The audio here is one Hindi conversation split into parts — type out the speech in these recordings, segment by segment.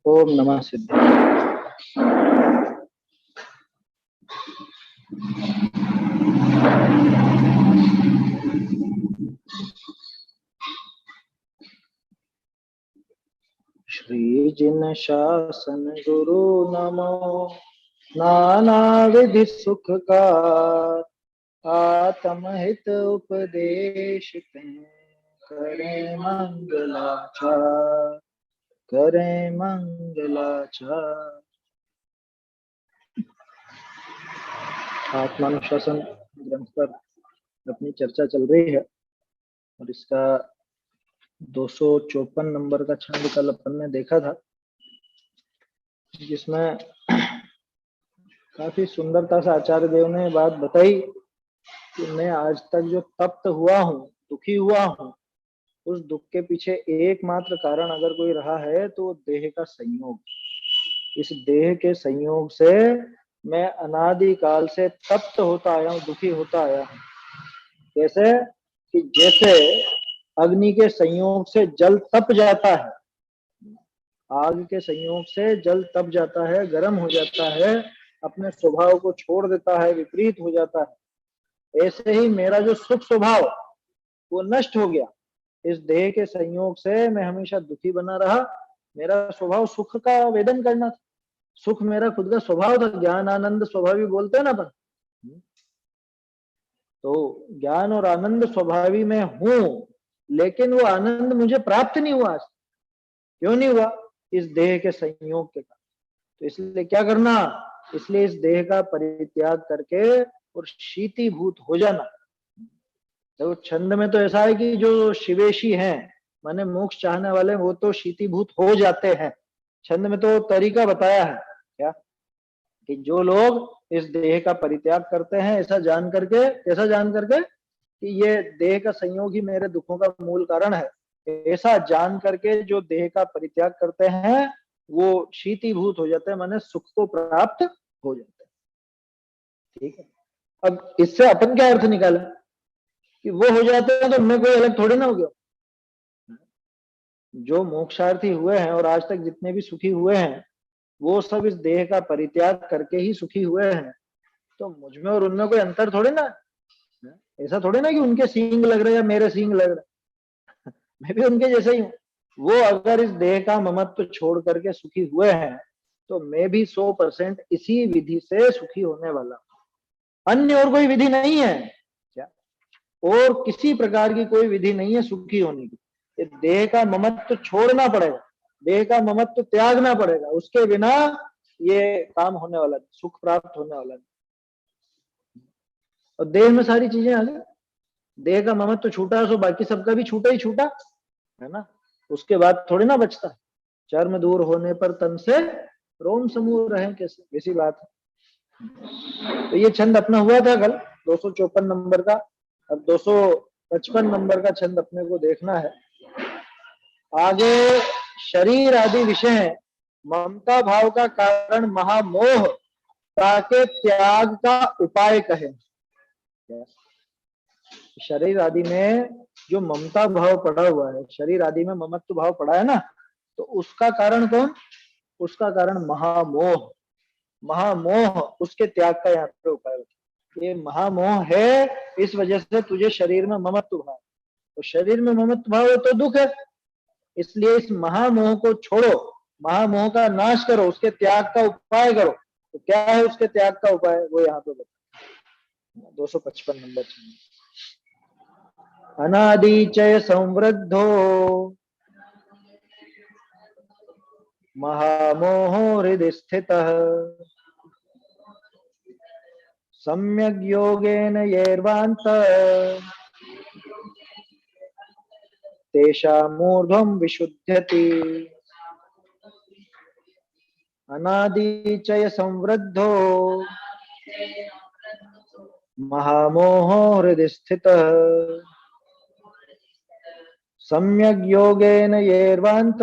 ओम नमः सिद्धाय। श्री जिन शासन गुरु नमो, नाना विधि सुखकार, आत्महित उपदेश करें मंगलाचार, करें मंगलाचार। आत्मानुशासन ग्रंथ पर अपनी चर्चा चल रही है और इसका 254 नंबर का छंद कल अपन ने देखा था, जिसमें काफी सुंदरता से आचार्य देव ने बात बताई कि मैं आज तक जो तप्त हुआ हूँ, दुखी हुआ हूँ, उस दुख के पीछे एकमात्र कारण अगर कोई रहा है तो देह का संयोग। इस देह के संयोग से मैं अनादि काल से तप्त होता आया हूँ, दुखी होता आया हूँ। कैसे कि जैसे अग्नि के संयोग से जल तप जाता है, आग के संयोग से जल तप जाता है, गर्म हो जाता है, अपने स्वभाव को छोड़ देता है, विपरीत हो जाता है। ऐसे ही मेरा जो सुख स्वभाव वो नष्ट हो गया। इस देह के संयोग से मैं हमेशा दुखी बना रहा। मेरा स्वभाव सुख का वेदन करना था, सुख मेरा खुद का स्वभाव था, ज्ञान आनंद स्वभावी बोलते हैं ना अपन। तो ज्ञान और आनंद स्वभावी में हूं, लेकिन वो आनंद मुझे प्राप्त नहीं हुआ। क्यों नहीं हुआ? इस देह के संयोग के कारण। तो इसलिए क्या करना? इसलिए इस देह का परित्याग करके और शीतीभूत हो जाना। तो छंद में तो ऐसा है कि जो शिवेशी हैं, माने मोक्ष चाहने वाले, वो तो शीतीभूत हो जाते हैं। छंद में तो तरीका बताया है क्या, कि जो लोग इस देह का परित्याग करते हैं, ऐसा जान करके, कैसा जान करके कि ये देह का संयोग ही मेरे दुखों का मूल कारण है, ऐसा जान करके जो देह का परित्याग करते हैं वो शीतीभूत हो जाते हैं, माने सुख को प्राप्त हो जाते हैं। ठीक है, अब इससे अपन क्या अर्थ निकाला कि वो हो जाते हैं तो मैं कोई अलग थोड़ी ना हो गया। जो मोक्षार्थी हुए हैं और आज तक जितने भी सुखी हुए हैं, वो सब इस देह का परित्याग करके ही सुखी हुए हैं। तो मुझ में और उनमें कोई अंतर थोड़ी ना। ऐसा थोड़ी ना कि उनके सींग लग रहे या मेरे सींग लग रहे, मैं भी उनके जैसे ही हूँ। वो अगर इस देह का ममत्व छोड़ करके सुखी हुए हैं तो मैं भी 100% इसी विधि से सुखी होने वाला हूं। अन्य और कोई विधि नहीं है क्या? और किसी प्रकार की कोई विधि नहीं है सुखी होने की। ये देह का ममत्व छोड़ना पड़ेगा, देह का ममत्व त्यागना पड़ेगा, उसके बिना ये काम होने वाला नहीं, सुख प्राप्त होने वाला नहीं। और देह में सारी चीजें आ गई, देह का ममत्व छूटा सो बाकी सबका भी छूटा ही छूटा है ना। उसके बाद थोड़ी ना बचता है। चर्म दूर होने पर तन से रोम समूह रहे कैसे, ऐसी बात है। तो ये छंद अपना हुआ था कल 254 नंबर का। अब 255 नंबर का छंद अपने को देखना है। आगे शरीर आदि विषय है, ममता भाव का कारण महामोह, ताके त्याग का उपाय कहे। शरीर आदि में जो ममता भाव पड़ा हुआ है, शरीर आदि में ममत्व भाव पड़ा है ना, तो उसका कारण कौन? उसका कारण महामोह। महामोह, उसके त्याग का यहाँ पे उपाय होता है। ये महामोह है, इस वजह से तुझे शरीर में ममत्व भाव, तो शरीर में ममत्व भाव है तो दुख है। इसलिए इस महामोह को छोड़ो, महामोह का नाश करो, उसके त्याग का उपाय करो। तो क्या है उसके त्याग का उपाय, वो यहाँ पे बताओ 255 नंबर। अनादिचय संवृद्धो महामोहो हृदि स्थितः, सम्यग् योगेन यैर्वान्त तेषामूर्ध्वं विशुध्यति। अनादिचय संवृद्धो महामोहो हृदि स्थितः, सम्यग् योगेन यैर्वान्त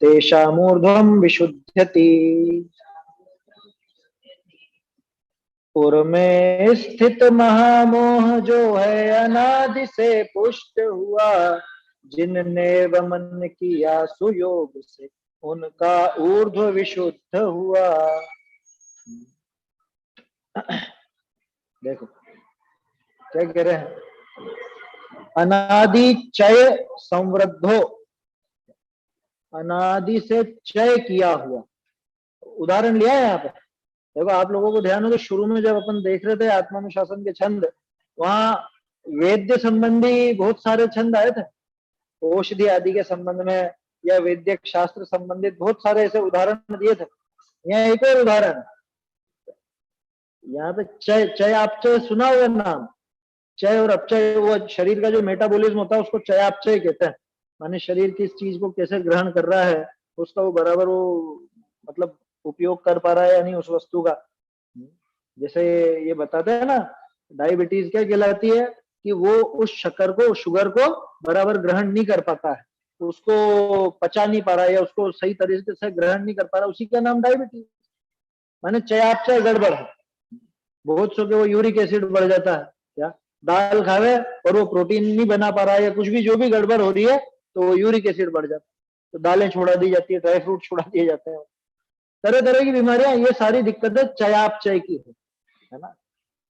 तेषामूर्ध्वं विशुध्यति। पूर्व में स्थित महामोह जो है अनादि से पुष्ट हुआ, जिनने वमन किया सुयोग से, उनका ऊर्ध्व विशुद्ध हुआ। देखो क्या कह रहे हैं, अनादि चय संवृद्धो, अनादि से चय किया हुआ। उदाहरण लिया है यहाँ पे। देखो आप लोगों को ध्यान हो तो शुरू में जब अपन देख रहे थे आत्मानुशासन के छंद, वहां वेद्य संबंधी बहुत सारे छंद आए थे, औषधि आदि के संबंध में या वैद्यक शास्त्र संबंधित बहुत सारे ऐसे उदाहरण दिए थे। यहाँ एक और उदाहरण, यहाँ पे चय, चय आपचय सुना हुआ नाम। चय और अपचय, वो शरीर का जो मेटाबॉलिज्म होता है उसको चय अपचय कहते हैं। माने शरीर किस चीज को कैसे ग्रहण कर रहा है, उसका वो बराबर वो मतलब उपयोग कर पा रहा है या नहीं उस वस्तु का। जैसे ये बताते हैं ना, डायबिटीज क्या कहलाती है कि वो उस शक्कर को, शुगर को बराबर ग्रहण नहीं कर पाता है, उसको पचा नहीं पा रहा है या उसको सही तरीके से ग्रहण नहीं कर पा रहा, उसी का नाम डायबिटीज। माने चयापचय गड़बड़ है। बहुत सो के वो यूरिक एसिड बढ़ जाता है, क्या दाल खावे और वो प्रोटीन नहीं बना पा रहा है या कुछ भी जो भी गड़बड़ हो रही है तो वो यूरिक एसिड बढ़ जाता है, तो दालें छोड़ा दी जाती है, ड्राई फ्रूट छोड़ा दिए जाते हैं। तरह तरह की बीमारियां, ये सारी दिक्कतें चयापचय की है ना।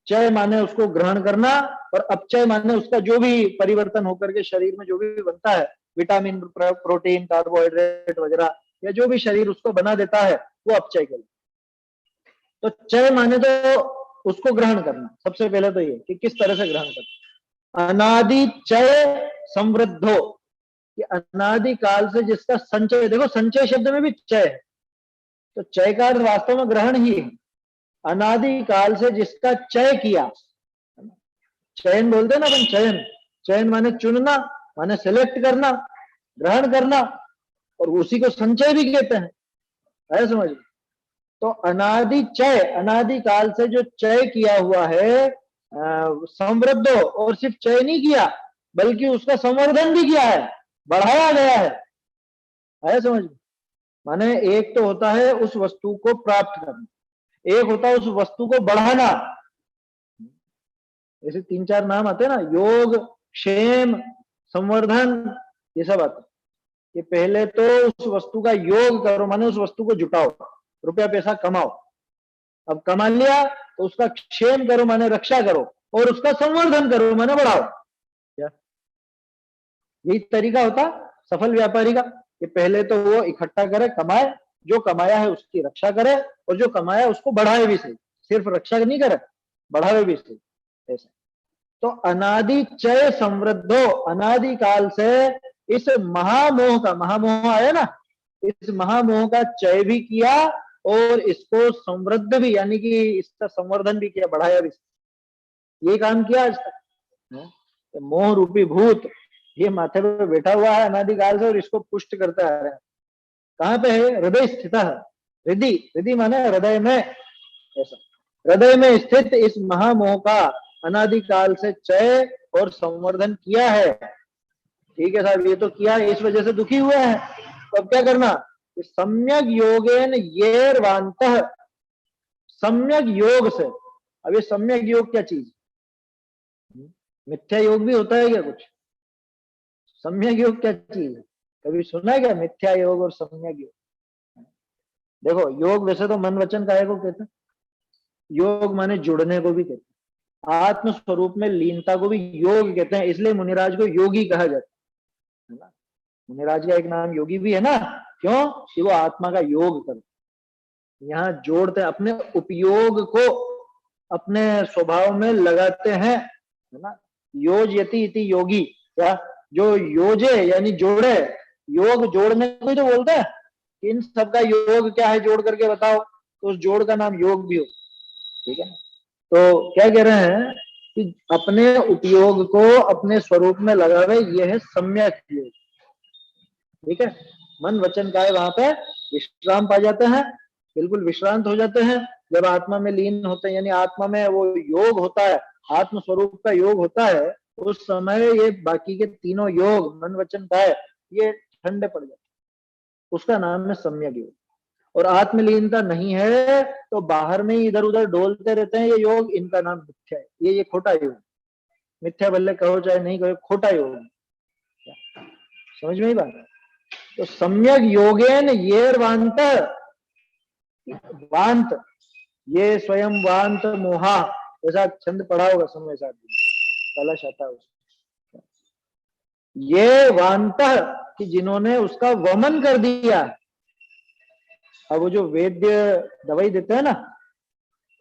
चय माने उसको ग्रहण करना, और अपचय माने उसका जो भी परिवर्तन होकर के शरीर में जो भी बनता है, विटामिन, प्रोटीन, कार्बोहाइड्रेट वगैरह, या जो भी शरीर उसको बना देता है, वो अपचय के लिए। तो चय माने तो उसको ग्रहण करना, सबसे पहले तो ये कि किस तरह से ग्रहण करना। अनादि चय समृद्धो, कि अनादि काल से जिसका संचय, देखो संचय शब्द में भी चय है, तो चय का अर्थ वास्तव में ग्रहण ही है। अनादि काल से जिसका चय किया, चयन बोलते हैं ना अपन, चयन, चयन माने चुनना, माने सिलेक्ट करना, ग्रहण करना, और उसी को संचय भी कहते हैं, है समझ। तो अनादि चय, अनादि काल से जो चय किया हुआ है, समृद्ध, और सिर्फ चय नहीं किया बल्कि उसका संवर्धन भी किया है, बढ़ाया गया है समझ। माने एक तो होता है उस वस्तु को प्राप्त करना, एक होता है उस वस्तु को बढ़ाना। ऐसे तीन चार नाम आते हैं ना, योग, क्षेम, संवर्धन, ये सब आते हैं। कि पहले तो उस वस्तु का योग करो, माने उस वस्तु को जुटाओ, रुपया पैसा कमाओ। अब कमा लिया तो उसका क्षेम करो, माने रक्षा करो, और उसका संवर्धन करो, माने बढ़ाओ। क्या यही तरीका होता सफल व्यापारी का, कि पहले तो वो इकट्ठा करे, कमाए, जो कमाया है उसकी रक्षा करे, और जो कमाया उसको बढ़ाए भी सही, सिर्फ रक्षा नहीं करे, बढ़ावे भी सही, ऐसा। तो अनादि चय समृद्धो, अनादि काल से इस महामोह का, महामोह आया ना, इस महामोह का चय भी किया, और इसको समृद्ध भी, यानी कि इसका संवर्धन भी किया, बढ़ाया भी, ये काम किया आज तक। मोह रूपी भूत ये माथे पे बैठा हुआ है अनादिकाल से, और इसको पुष्ट करते आ रहे हैं। कहाँ पे है? हृदय स्थित है। हृदय, हृदय माने हृदय में, ऐसा हृदय में स्थित इस महामोह का अनादिकाल से चय और संवर्धन किया है। ठीक है साहब, ये तो किया, इस वजह से दुखी हुए हैं, तो अब क्या करना? सम्यक योगेन येर्वान्तः, सम्यक योग से। अब ये सम्यक योग क्या चीज? मिथ्या योग भी होता है क्या कुछ? सम्यक योग क्या चीज है? कभी सुना है क्या मिथ्या योग और सम्यक योग? देखो योग वैसे तो मन वचन काय को कहते हैं, योग माने जुड़ने को भी कहते हैं, आत्म स्वरूप में लीनता को भी योग कहते हैं, इसलिए मुनिराज को योगी कहा जाता है ना। मुनिराज का एक नाम योगी भी है ना, क्यों कि वो आत्मा का योग करते, यहाँ जोड़ते, अपने उपयोग को अपने स्वभाव में लगाते हैं, है ना। योजयति इति योगी, क्या जो योजे यानी जोड़े, योग जोड़ने को तो बोलते हैं। इन सबका योग क्या है, जोड़ करके बताओ, तो उस जोड़ का नाम योग भी हो। ठीक है ना। तो क्या कह रहे हैं कि अपने उपयोग को अपने स्वरूप में लगावे, ये है सम्यक योग। ठीक है, मन वचन काय वहां पे विश्राम पा जाते हैं, बिल्कुल विश्रांत हो जाते हैं जब आत्मा में लीन होते हैं, यानी आत्मा में वो योग होता है, आत्म स्वरूप का योग होता है, उस समय ये बाकी के तीनों योग मन वचन काय ये ठंडे पड़ जाते, उसका नाम है सम्यक योग। और आत्मलीनता नहीं है तो बाहर में इधर उधर डोलते रहते हैं ये योग, इनका नाम मिथ्या है, ये खोटा योग। मिथ्या बल्ले कहो चाहे नहीं कहो, खोटा योग। समझ में ही बात है। तो सम्यक योगेन ये वांत, वांत ये स्वयं वांत मोहा, ऐसा छंद पढ़ा होगा समय साथ कलश आता है उसका। ये वांत कि जिन्होंने उसका वमन कर दिया। अब वो जो वैद्य दवाई देते हैं ना,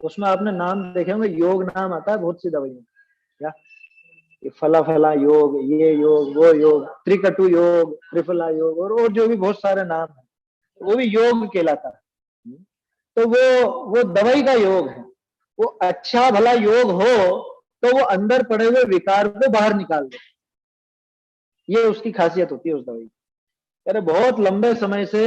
उसमें आपने नाम देखे होंगे, योग नाम आता है बहुत सी दवाई में, क्या ये फला फला योग, ये योग, वो योग, त्रिकटु योग, त्रिफला योग, और जो भी बहुत सारे नाम है, वो भी योग कहलाता है। तो वो दवाई का योग है। वो अच्छा भला योग हो तो वो अंदर पड़े हुए विकार को बाहर निकाल दे, ये उसकी खासियत होती है उस दवाई की। अरे बहुत लंबे समय से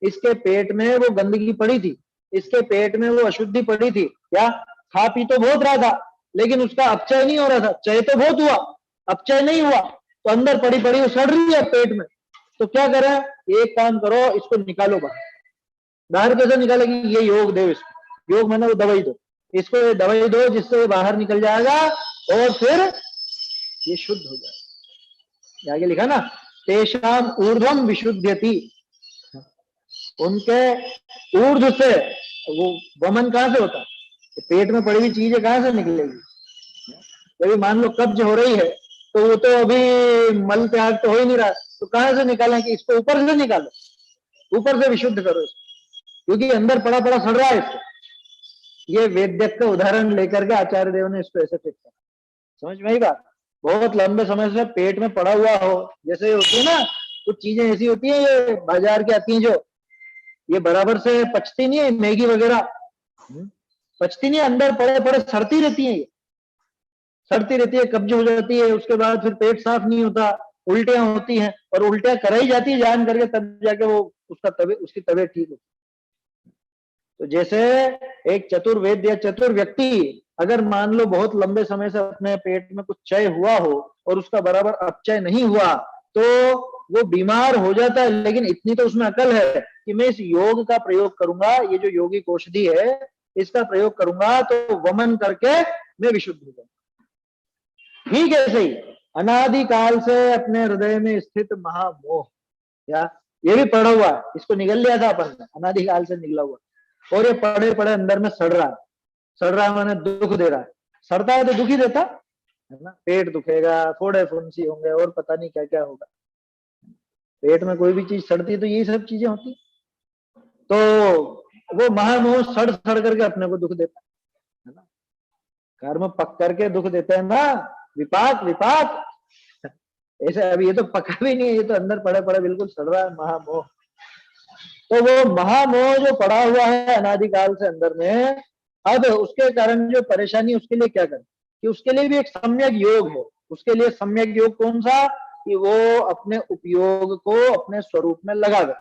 इसके पेट में वो गंदगी पड़ी थी, इसके पेट में वो अशुद्धि पड़ी थी, क्या खा पी तो बहुत रहा था लेकिन उसका अपचय नहीं हो रहा था, चय तो बहुत हुआ, अपचय नहीं हुआ, तो अंदर पड़ी पड़ी वो सड़ रही है पेट में। तो क्या करें, एक काम करो, इसको निकालो बाहर। बाहर कैसे निकालेगी, ये योग दो इसको, योग मैंने वो दवाई दो, इसको ये दवाई दो जिससे ये बाहर निकल जाएगा और फिर ये शुद्ध हो जाएगा। आगे लिखा ना, तेषाम ऊर्ध्वम विशुद्ध्यति, उनके ऊर्ध्व से, वो वमन कहां से होता है, पेट में पड़ी हुई चीजें कहां से निकलेगी। कभी मान लो कब्ज हो रही है तो वो तो अभी मल त्याग तो हो ही नहीं रहा, तो कहां से निकालें, कि इसको ऊपर से निकालो, ऊपर से विशुद्ध करो इसको, क्योंकि अंदर पड़ा पड़ा सड़ रहा है इसको। ये वेद्यक का उदाहरण लेकर के आचार्य देव ने इसको ऐसे फिट करा। समझ में ही बात, बहुत लंबे समय से पेट में पड़ा हुआ हो, जैसे होती है ना कुछ चीजें ऐसी होती है ये बाजार की आती हैं जो ये बराबर से पचती नहीं है, मैगी वगैरह पचती नहीं है, अंदर पड़े पड़े सड़ती रहती है, ये सड़ती रहती है, कब्ज हो जाती है, उसके बाद फिर पेट साफ नहीं होता, उल्टियां होती हैं, और उल्टियां कराई जाती है जान करके, तब जाके वो उसकी तबीयत ठीक होती। तो जैसे एक चतुर्वेद या चतुर व्यक्ति अगर मान लो बहुत लंबे समय से अपने पेट में कुछ क्षय हुआ हो और उसका बराबर अपचय नहीं हुआ, तो वो बीमार हो जाता है, लेकिन इतनी तो उसमें अकल है कि मैं इस योग का प्रयोग करूंगा, ये जो योगिक औषधि है इसका प्रयोग करूंगा तो वमन करके मैं विशुद्ध हो जाऊंगा। ठीक है, सही, अनादिकाल से अपने हृदय में स्थित महामोह, या ये भी पड़ा हुआ है, इसको निगल लिया था अपन ने, अनादिकाल से निकला हुआ, और ये पड़े पड़े अंदर में सड़ रहा है, सड़ रहा है माने दुख दे रहा है, सड़ता है तो दुख ही देता है ना, पेट दुखेगा, फोड़े फुंसी होंगे और पता नहीं क्या क्या होगा। पेट में कोई भी चीज सड़ती है तो यही सब चीजें होती, तो वो महामोह सड़ सड़ करके अपने को दुख देता है ना, कर्म पक करके दुख देते हैं ना, विपाक विपाक ऐसे। अभी ये तो पका भी नहीं है, ये तो अंदर पड़े पड़े बिल्कुल सड़ रहा है महामोह। तो वो महामोह जो पड़ा हुआ है अनादिकाल से अंदर में, अब उसके कारण जो परेशानी, उसके लिए क्या करें, कि उसके लिए भी एक सम्यक योग है। उसके लिए सम्यक योग कौन सा, कि वो अपने उपयोग को अपने स्वरूप में लगा दे,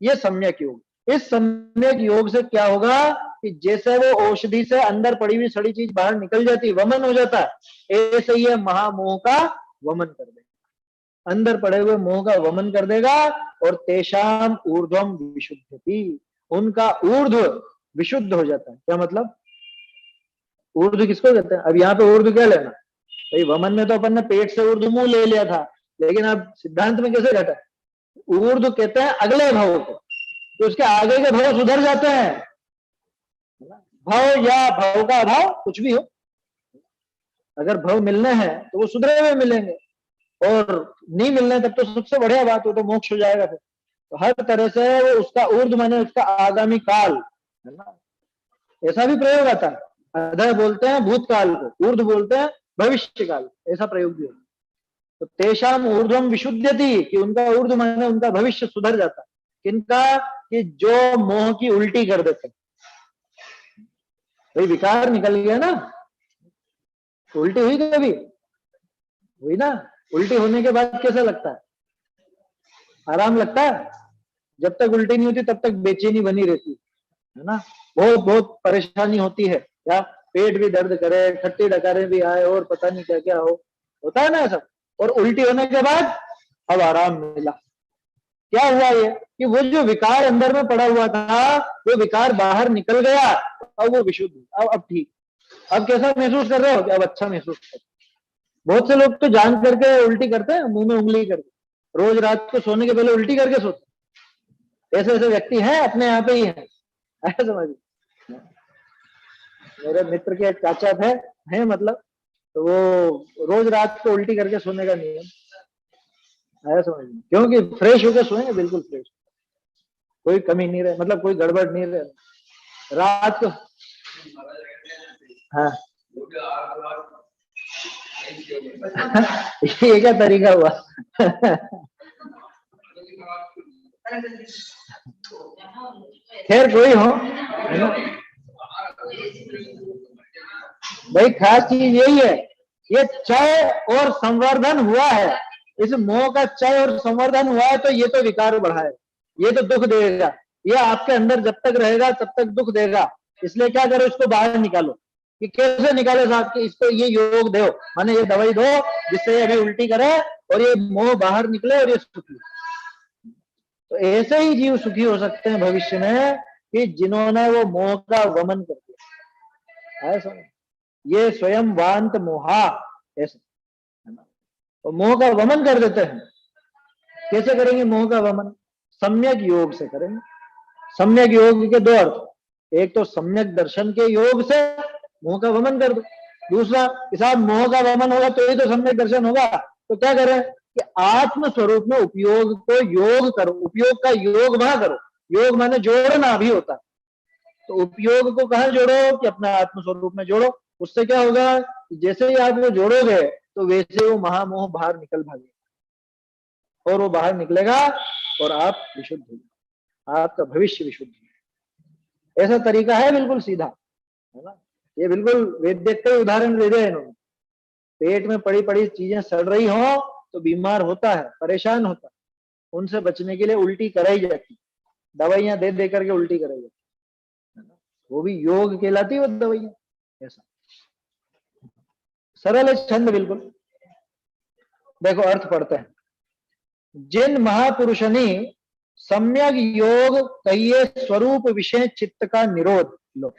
ये सम्यक योग। इस सम्यक योग से क्या होगा, कि जैसे वो औषधि से अंदर पड़ी हुई सड़ी चीज बाहर निकल जाती, वमन हो जाता है, ऐसे ही महामोह का वमन कर देगा, अंदर पड़े हुए मोह का वमन कर देगा। और तेषाम ऊर्ध्वम विशुद्धति, उनका ऊर्ध्व विशुद्ध हो जाता है। क्या मतलब, ऊर्ध्व किसको कहते हैं, अब यहाँ पे ऊर्ध्व क्या लेना भाई, वमन में तो अपन ने पेट से ऊर्ध्व मुंह ले लिया था, लेकिन अब सिद्धांत में कैसे घटा, ऊर्ध्व कहते हैं अगले भाव को, तो उसके आगे के भाव सुधर जाते हैं, भाव या भाव का अभाव कुछ भी हो, अगर भाव मिलने हैं तो वो सुधरे हुए मिलेंगे, और नहीं मिलने तब तो सबसे बढ़िया बात हो, तो मोक्ष हो जाएगा फिर। तो हर तरह से वो उसका ऊर्ध्व माने उसका आगामी काल है ना, ऐसा भी प्रयोग आता है। अधः बोलते हैं भूतकाल को, ऊर्ध्व बोलते हैं भविष्य काल, ऐसा प्रयोग भी होता है। तो तेषाम ऊर्ध्वम विशुद्धति, कि उनका ऊर्ध्व माने उनका भविष्य सुधर जाता है। किनका, कि जो मोह की उल्टी कर देते हैं, भाई विकार निकल गया ना, उल्टी हुई कभी हुई ना, उल्टी होने के बाद कैसा लगता है, आराम लगता है, जब तक उल्टी नहीं होती तब तक बेचैनी बनी रहती है ना, बहुत बहुत परेशानी होती है, या पेट भी दर्द करे, खट्टी डकारे भी आए और पता नहीं क्या क्या हो, होता है ना ऐसा। और उल्टी होने के बाद अब आराम मिला, क्या हुआ ये, कि वो जो विकार अंदर में पड़ा हुआ था वो विकार बाहर निकल गया, अब वो विशुद्ध, अब ठीक, अब कैसा महसूस कर रहे हो, कि अब अच्छा महसूस कर। बहुत से लोग तो जान करके उल्टी करते हैं, मुंह में उंगली करके, रोज रात को सोने के पहले उल्टी करके सोते। ऐसे ऐसे व्यक्ति हैं, अपने यहाँ पे ही हैं, ऐसा समझ। मेरे मित्र के एक चाचा थे, हैं मतलब, तो वो रोज रात को उल्टी करके सोने का नियम, ऐसा समझ, क्योंकि फ्रेश होकर सोएंगे, बिल्कुल फ्रेश, कोई कमी नहीं रहे, मतलब कोई गड़बड़ नहीं रहे रात को। हाँ ये क्या तरीका हुआ? खैर कोई हो, है ना भाई, खास चीज यही है, ये क्षय और संवर्धन हुआ है, इस मोह का क्षय और संवर्धन हुआ है, तो ये तो विकार बढ़ा है, ये तो दुख देगा, ये आपके अंदर जब तक रहेगा तब तक दुख देगा। इसलिए क्या करो, इसको बाहर निकालो। कि कैसे निकाले साहब? कि इसको ये योग दो, माने ये दवाई दो जिससे ये अभी उल्टी करे और ये मोह बाहर निकले और ये सुखी। तो ऐसे ही जीव सुखी हो सकते हैं भविष्य में कि जिन्होंने वो मोह का वमन कर दिया, ऐसा ये स्वयं वांत मोहा, ऐसा है ना। तो मोह का वमन कर देते हैं। कैसे करेंगे मोह का वमन? सम्यक योग से करेंगे। सम्यक योग के दो अर्थ, एक तो सम्यक दर्शन के योग से मोह का वमन कर दो, दूसरा साहब मोह का वमन होगा तो ही तो सम्यक दर्शन होगा। तो क्या करें कि आत्म स्वरूप में उपयोग को योग करो, उपयोग का योग वहां करो। योग माने जोड़ना भी होता है, तो उपयोग को कहां जोड़ो? कि अपना आत्म स्वरूप में जोड़ो। उससे क्या होगा? जैसे ही आप वो जोड़ोगे तो वैसे वो महामोह बाहर निकल भागेगा, और वो बाहर निकलेगा और आप विशुद्ध हो, आपका भविष्य विशुद्ध है। ऐसा तरीका है, बिल्कुल सीधा, है ना। ये बिल्कुल वैद्य के उदाहरण दे दिया इन्होंने। पेट में पड़ी पड़ी चीजें सड़ रही हो तो बीमार होता है, परेशान होता है, उनसे बचने के लिए उल्टी कराई जाती, दवाइयां दे दे करके उल्टी कराई जाती, वो भी योग कहलाती है वो दवाइयां। ऐसा सरल है छंद बिल्कुल। देखो अर्थ पढ़ते हैं। जिन महापुरुषनी सम्यक योग कहिए स्वरूप विषय चित्त का निरोध। लो,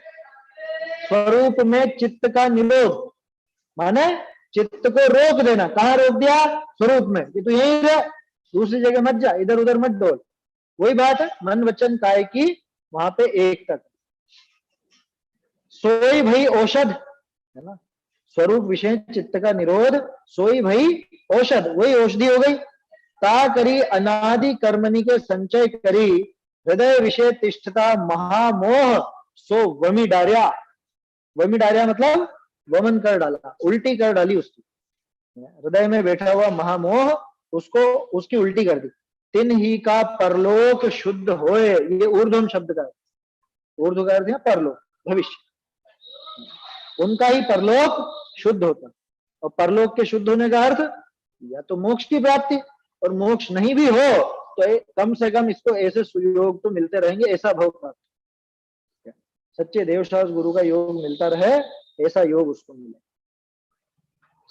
स्वरूप में चित्त का निरोध माने चित्त को रोक देना। कहां रोक दिया? स्वरूप में, कि तू यहीं रह, दूसरी जगह मत जा, इधर उधर मत डोल। वही बात है, मन वचन काय की वहां पे एक तक। सोई भई औषध, है ना। स्वरूप विषय चित्त का निरोध, सोई भई औषध, वही औषधि हो गई। ता करी अनादि कर्मणि के संचय करी, हृदय विषय तिष्ठता महामोह सो वमी डार्या। वमी डार्या मतलब वमन कर डाला, उल्टी कर डाली उसकी। हृदय में बैठा हुआ महामोह उसको, उसकी उल्टी कर दी। तिन ही का परलोक शुद्ध होए, ये ऊर्ध्व शब्द का है। ऊर्ध्व का अर्थ है परलोक, भविष्य, उनका ही परलोक शुद्ध होता। और परलोक के शुद्ध होने का अर्थ या तो मोक्ष की प्राप्ति, और मोक्ष नहीं भी हो तो कम से कम इसको ऐसे सुयोग तो मिलते रहेंगे, ऐसा भाव प्राप्त, सच्चे देवशास गुरु का योग मिलता रहे, ऐसा योग उसको मिले।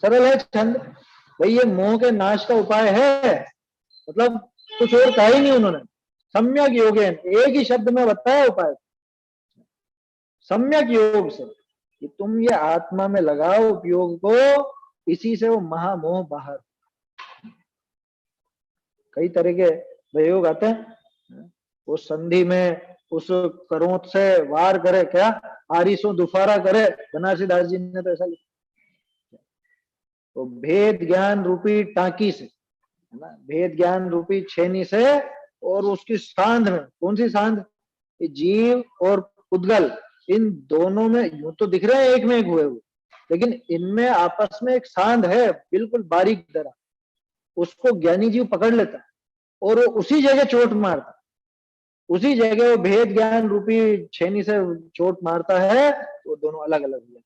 सरल है छंद भाई, ये मोह के नाश का उपाय है, मतलब कुछ और कहा ही नहीं उन्होंने। सम्यक योगेन, एक ही शब्द में बताया उपाय, सम्यक योग से, कि तुम ये आत्मा में लगाओ उपयोग को, इसी से वो महामोह बाहर। कई तरह के प्रयोग आते हैं, वो संधि में उस करोत से वार करे, क्या आरिसों दुफारा करे, बनारसी दास जी ने तो ऐसा लिखा। तो भेद ज्ञान रूपी टांकी से, है ना, भेद ज्ञान रूपी छेनी से, और उसकी सांध में, कौन सी सांध? जीव और उद्गल, इन दोनों में यूं तो दिख रहे हैं एक में एक हुए हुए, लेकिन इनमें आपस में एक सांध है बिल्कुल बारीक तरह, उसको ज्ञानी जीव पकड़ लेता है और वो उसी जगह चोट मारता, उसी जगह वो भेद ज्ञान रूपी छेनी से चोट मारता है, वो दोनों अलग अलग हो जाते हैं।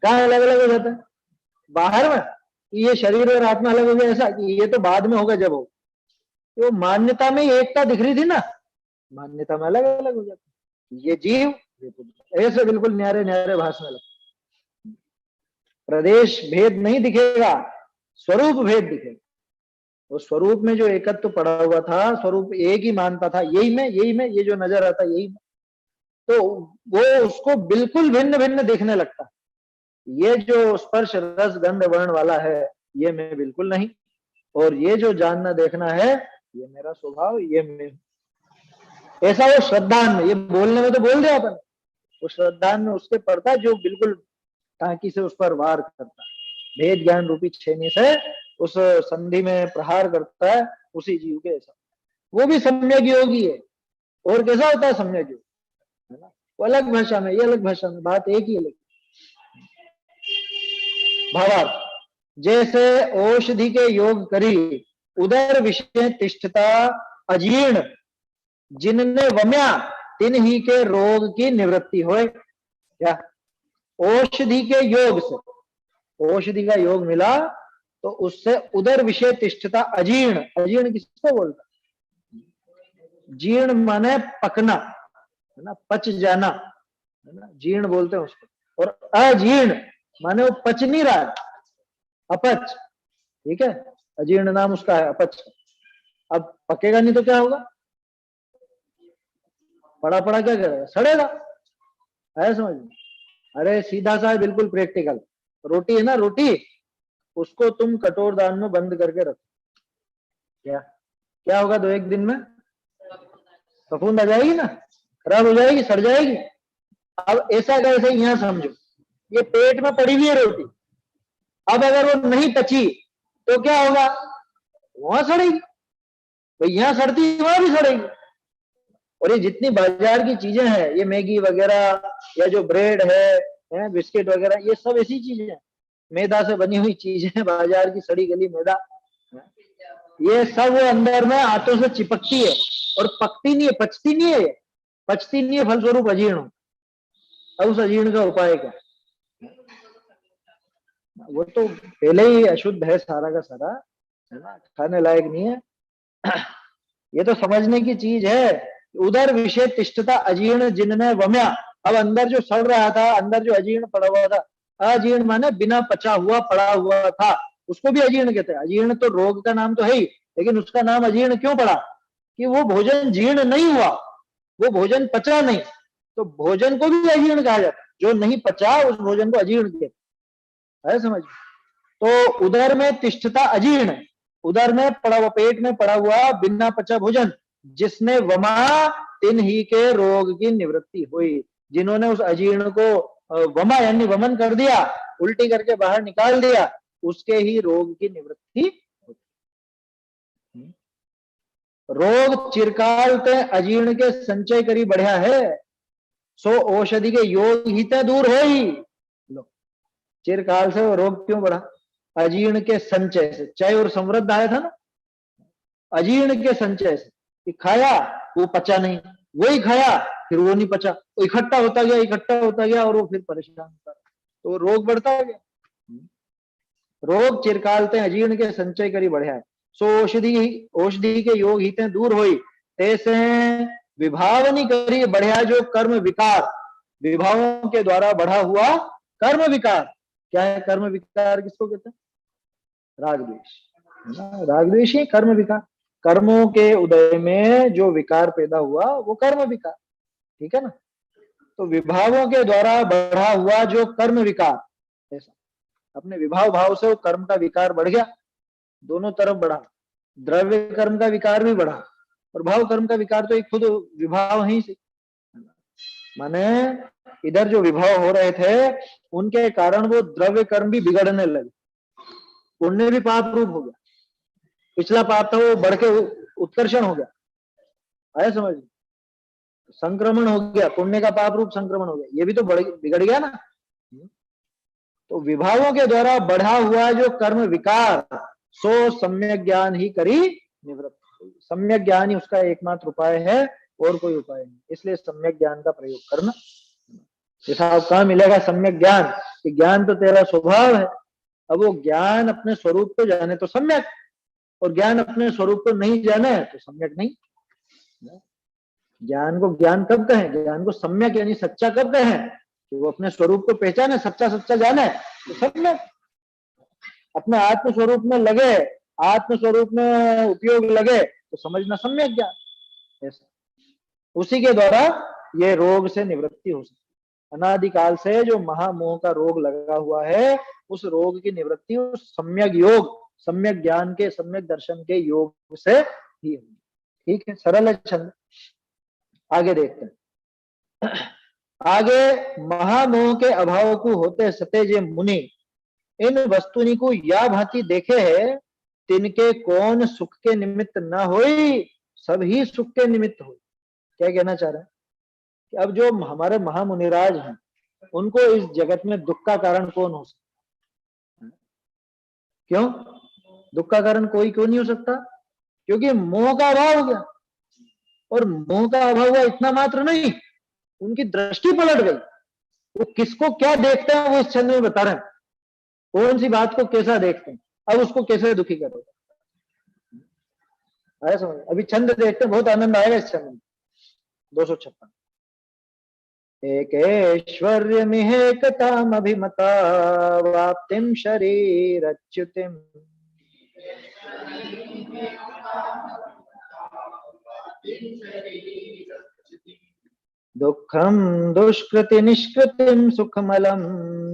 कहाँ अलग अलग हो जाता है? बाहर में, ये शरीर और आत्मा अलग हो गया, ऐसा कि ये तो बाद में होगा जब हो, तो मान्यता में एकता दिख रही थी ना, मान्यता में अलग अलग हो जाता है। ये जीव ऐसे बिल्कुल न्यारे न्यारे भाषण लगते, प्रदेश भेद नहीं दिखेगा, स्वरूप भेद दिखेगा। वो स्वरूप में जो एकत्व तो पड़ा हुआ था, स्वरूप एक ही मानता था, यही में, यही में, ये जो नजर आता यही में, तो वो उसको बिल्कुल भिन्न भिन्न दिखने लगता। ये जो स्पर्श रस गंध वर्ण वाला है, ये मैं बिल्कुल नहीं, और ये जो जानना देखना है ये मेरा स्वभाव, ये मैं, ऐसा वो श्रद्धान में, ये बोलने में तो बोल दिया अपन, वो श्रद्धान में उसके पड़ता है जो बिल्कुल टांकी से उस पर वार करता है, भेद ज्ञान रूपी छेनी से उस संधि में प्रहार करता है, उसी जीव के ऐसा, वो भी सम्यक योगी है। और कैसा होता है सम्यक योग, है ना, वो अलग भाषा में, ये अलग भाषा में, बात एक ही है। भावार्थ, जैसे औषधि के योग करी उदर विषय तिष्ठता अजीर्ण, जिनने वम्या तिन ही के रोग की निवृत्ति होए। क्या औषधि के योग से, औषधि का योग मिला तो उससे उदर विषय तिष्ठता अजीर्ण, अजीर्ण किसको बोलता, जीर्ण माने पकना, है ना, पच जाना, है ना, जीर्ण बोलते हैं उसको। और अजीर्ण माने वो पच नहीं रहा, अपच, ठीक है, अजीर्ण नाम उसका है, अपच। अब पकेगा नहीं तो क्या होगा, पड़ा पड़ा क्या करेगा, सड़ेगा, है समझ में। अरे सीधा सा है, बिल्कुल प्रैक्टिकल, रोटी है ना, रोटी उसको तुम कटोरदान में बंद करके रखो, क्या क्या होगा, 2-1 दिन में फफूंद आ जाएगी ना, खराब हो जाएगी, सड़ जाएगी। अब ऐसा कैसे, यहां समझो, ये पेट में पड़ी हुई है रोटी, अब अगर वो नहीं पची तो क्या होगा, वहां सड़ेगी, तो यहां सड़ती वहां भी सड़ेगी। और ये जितनी बाजार की चीजें हैं, ये मैगी वगैरह या जो ब्रेड है बिस्किट वगैरह, ये सब ऐसी चीजें हैं, मैदा से बनी हुई चीजें, बाजार की सड़ी गली मैदा, ये सब वो अंदर में हाथों से चिपकती है और पकती नहीं है, पचती नहीं है, पचती नहीं है, फलस्वरूप अजीर्ण हो। अब उस अजीर्ण का उपाय क्या, वो तो पहले ही अशुद्ध है सारा का सारा, है ना, खाने लायक नहीं है। ये तो समझने की चीज है। उधर विषय तिष्ठता अजीर्ण जिनने वम्या, अब अंदर जो सड़ रहा था, अंदर जो अजीर्ण पड़ा हुआ था, अजीर्ण माने बिना पचा हुआ पड़ा हुआ था, उसको भी अजीर्ण कहते हैं। अजीर्ण तो रोग का नाम तो है ही, लेकिन उसका नाम अजीर्ण क्यों पड़ा, कि वो भोजन जीर्ण नहीं हुआ, वो भोजन पचा नहीं, तो भोजन को भी अजीर्ण कहा जाता है, जो नहीं पचा उस भोजन को अजीर्ण कहते हैं, समझ। तो उदर में तिष्ठता अजीर्ण, उदर में पड़ा हुआ, पेट में पड़ा हुआ बिना पचा भोजन, जिसने वमा तिन ही के रोग की निवृत्ति हुई, जिन्होंने उस अजीर्ण को वमा यानी वमन कर दिया, उल्टी करके बाहर निकाल दिया, उसके ही रोग की निवृत्ति होती। रोग चिरकाल ते अजीर्ण के संचय करी बढ़िया है, सो औषधि के योग ही ते दूर हो ही। चिरकाल से वो रोग क्यों बढ़ा, अजीर्ण के संचय से, चय और समृद्ध आया था ना, अजीर्ण के संचय से, कि खाया वो पचा नहीं, वही खाया फिर वो नहीं पचा, वो इकट्ठा होता गया, इकट्ठा होता गया, और वो फिर परेशान होता, तो रोग बढ़ता गया। रोग चिरकाल ते अजीर्ण के संचय करी बढ़िया है, सो औषधि, औषधि के योग हिते दूर होई, तैसे विभावनी करी बढ़िया जो कर्म विकार, विभावों के द्वारा बढ़ा हुआ कर्म विकार। क्या है कर्म विकार, किसको कहते हैं, राग द्वेष, राग द्वेष ही कर्म विकार, कर्मों के उदय में जो विकार पैदा हुआ वो कर्म विकार, ठीक है ना। तो विभावों के द्वारा बढ़ा हुआ जो कर्म विकार, ऐसा अपने विभाव भाव से वो कर्म का विकार बढ़ गया, दोनों तरफ बढ़ा, द्रव्य कर्म का विकार भी बढ़ा और भाव कर्म का विकार तो एक खुद विभाव ही से, माने इधर जो विभाव हो रहे थे उनके कारण वो द्रव्य कर्म भी बिगड़ने लगे, पुण्य भी पाप रूप हो गया, पिछला पाप था वो बढ़ के उत्कर्षण हो गया, आया समझ, संक्रमण हो गया, पुण्य का पाप रूप संक्रमण हो गया, ये भी तो बिगड़ गया ना। तो विभावों के द्वारा बढ़ा हुआ जो कर्म विकार, सो सम्यक ज्ञान ही करी निवृत्त, सम्यक ज्ञान ही उसका एकमात्र उपाय है, और कोई उपाय नहीं, इसलिए सम्यक ज्ञान का प्रयोग करना। जैसा आप कहाँ मिलेगा सम्यक ज्ञान, कि ज्ञान तो तेरा स्वभाव है, अब वो ज्ञान अपने स्वरूप को जाने तो सम्यक, और ज्ञान अपने स्वरूप को नहीं जाने तो सम्यक नहीं। ज्ञान को ज्ञान कब कहें, ज्ञान को सम्यक यानी सच्चा कब कहें, कि वो अपने स्वरूप को पहचाने, सच्चा सच्चा जाने तो सम्यक, अपने आत्म स्वरूप में लगे, आत्म स्वरूप में उपयोग लगे तो समझना सम्यक ज्ञान। ऐसा उसी के द्वारा ये रोग से निवृत्ति हो सकती, अनादिकाल से जो महामोह का रोग लगा हुआ है, उस रोग की निवृत्ति उस सम्यक योग, सम्यक ज्ञान के, सम्यक दर्शन के योग से ही होगी। ठीक है, सरल है छंद। आगे देखते हैं। आगे, महामोह के अभाव को होते सते जे मुनि, इन वस्तुनि को या भांति देखे है, तिनके कौन सुख के निमित्त न होई, सब ही सुख के निमित्त हो। क्या कहना चाह रहे हैं कि अब जो हमारे महामुनिराज हैं, उनको इस जगत में दुख का कारण कौन हो सकता है? क्यों दुख का कारण कोई क्यों नहीं हो सकता? क्योंकि मोह का अभाव हो गया। और मोह का अभाव हुआ इतना मात्र नहीं, उनकी दृष्टि पलट गई। वो किसको क्या देखते हैं वो इस छंद में बता रहे हैं, कौन सी बात को कैसा देखते हैं, अब उसको कैसे दुखी करोगे। आया समझ? अभी छंद देखते हैं, बहुत आनंद आएगा इस छंद में। 256। एकेश्वर्यमिहेकतामभिमता वाप्तिं शरीरच्युतिम्, दुःखं दुष्कृति निष्कृतिं सुखमलं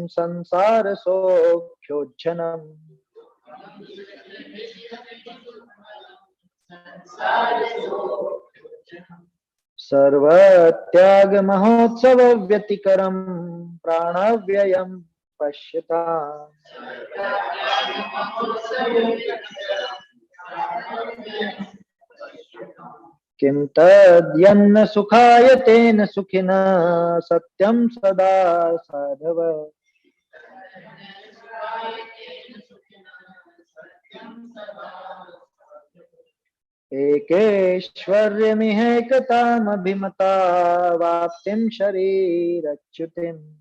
संसार सौख्योज्झनम्, सर्वत्याग महोत्सव व्यतिकरं प्राणव्ययं पश्यताम्, किं तद्यन्न सुखाय तेन सुखिनः सत्यं सदा साधव, एकेश्वर्यमिहेकतामभिमता वाप्तिं शरीरच्युतिम्,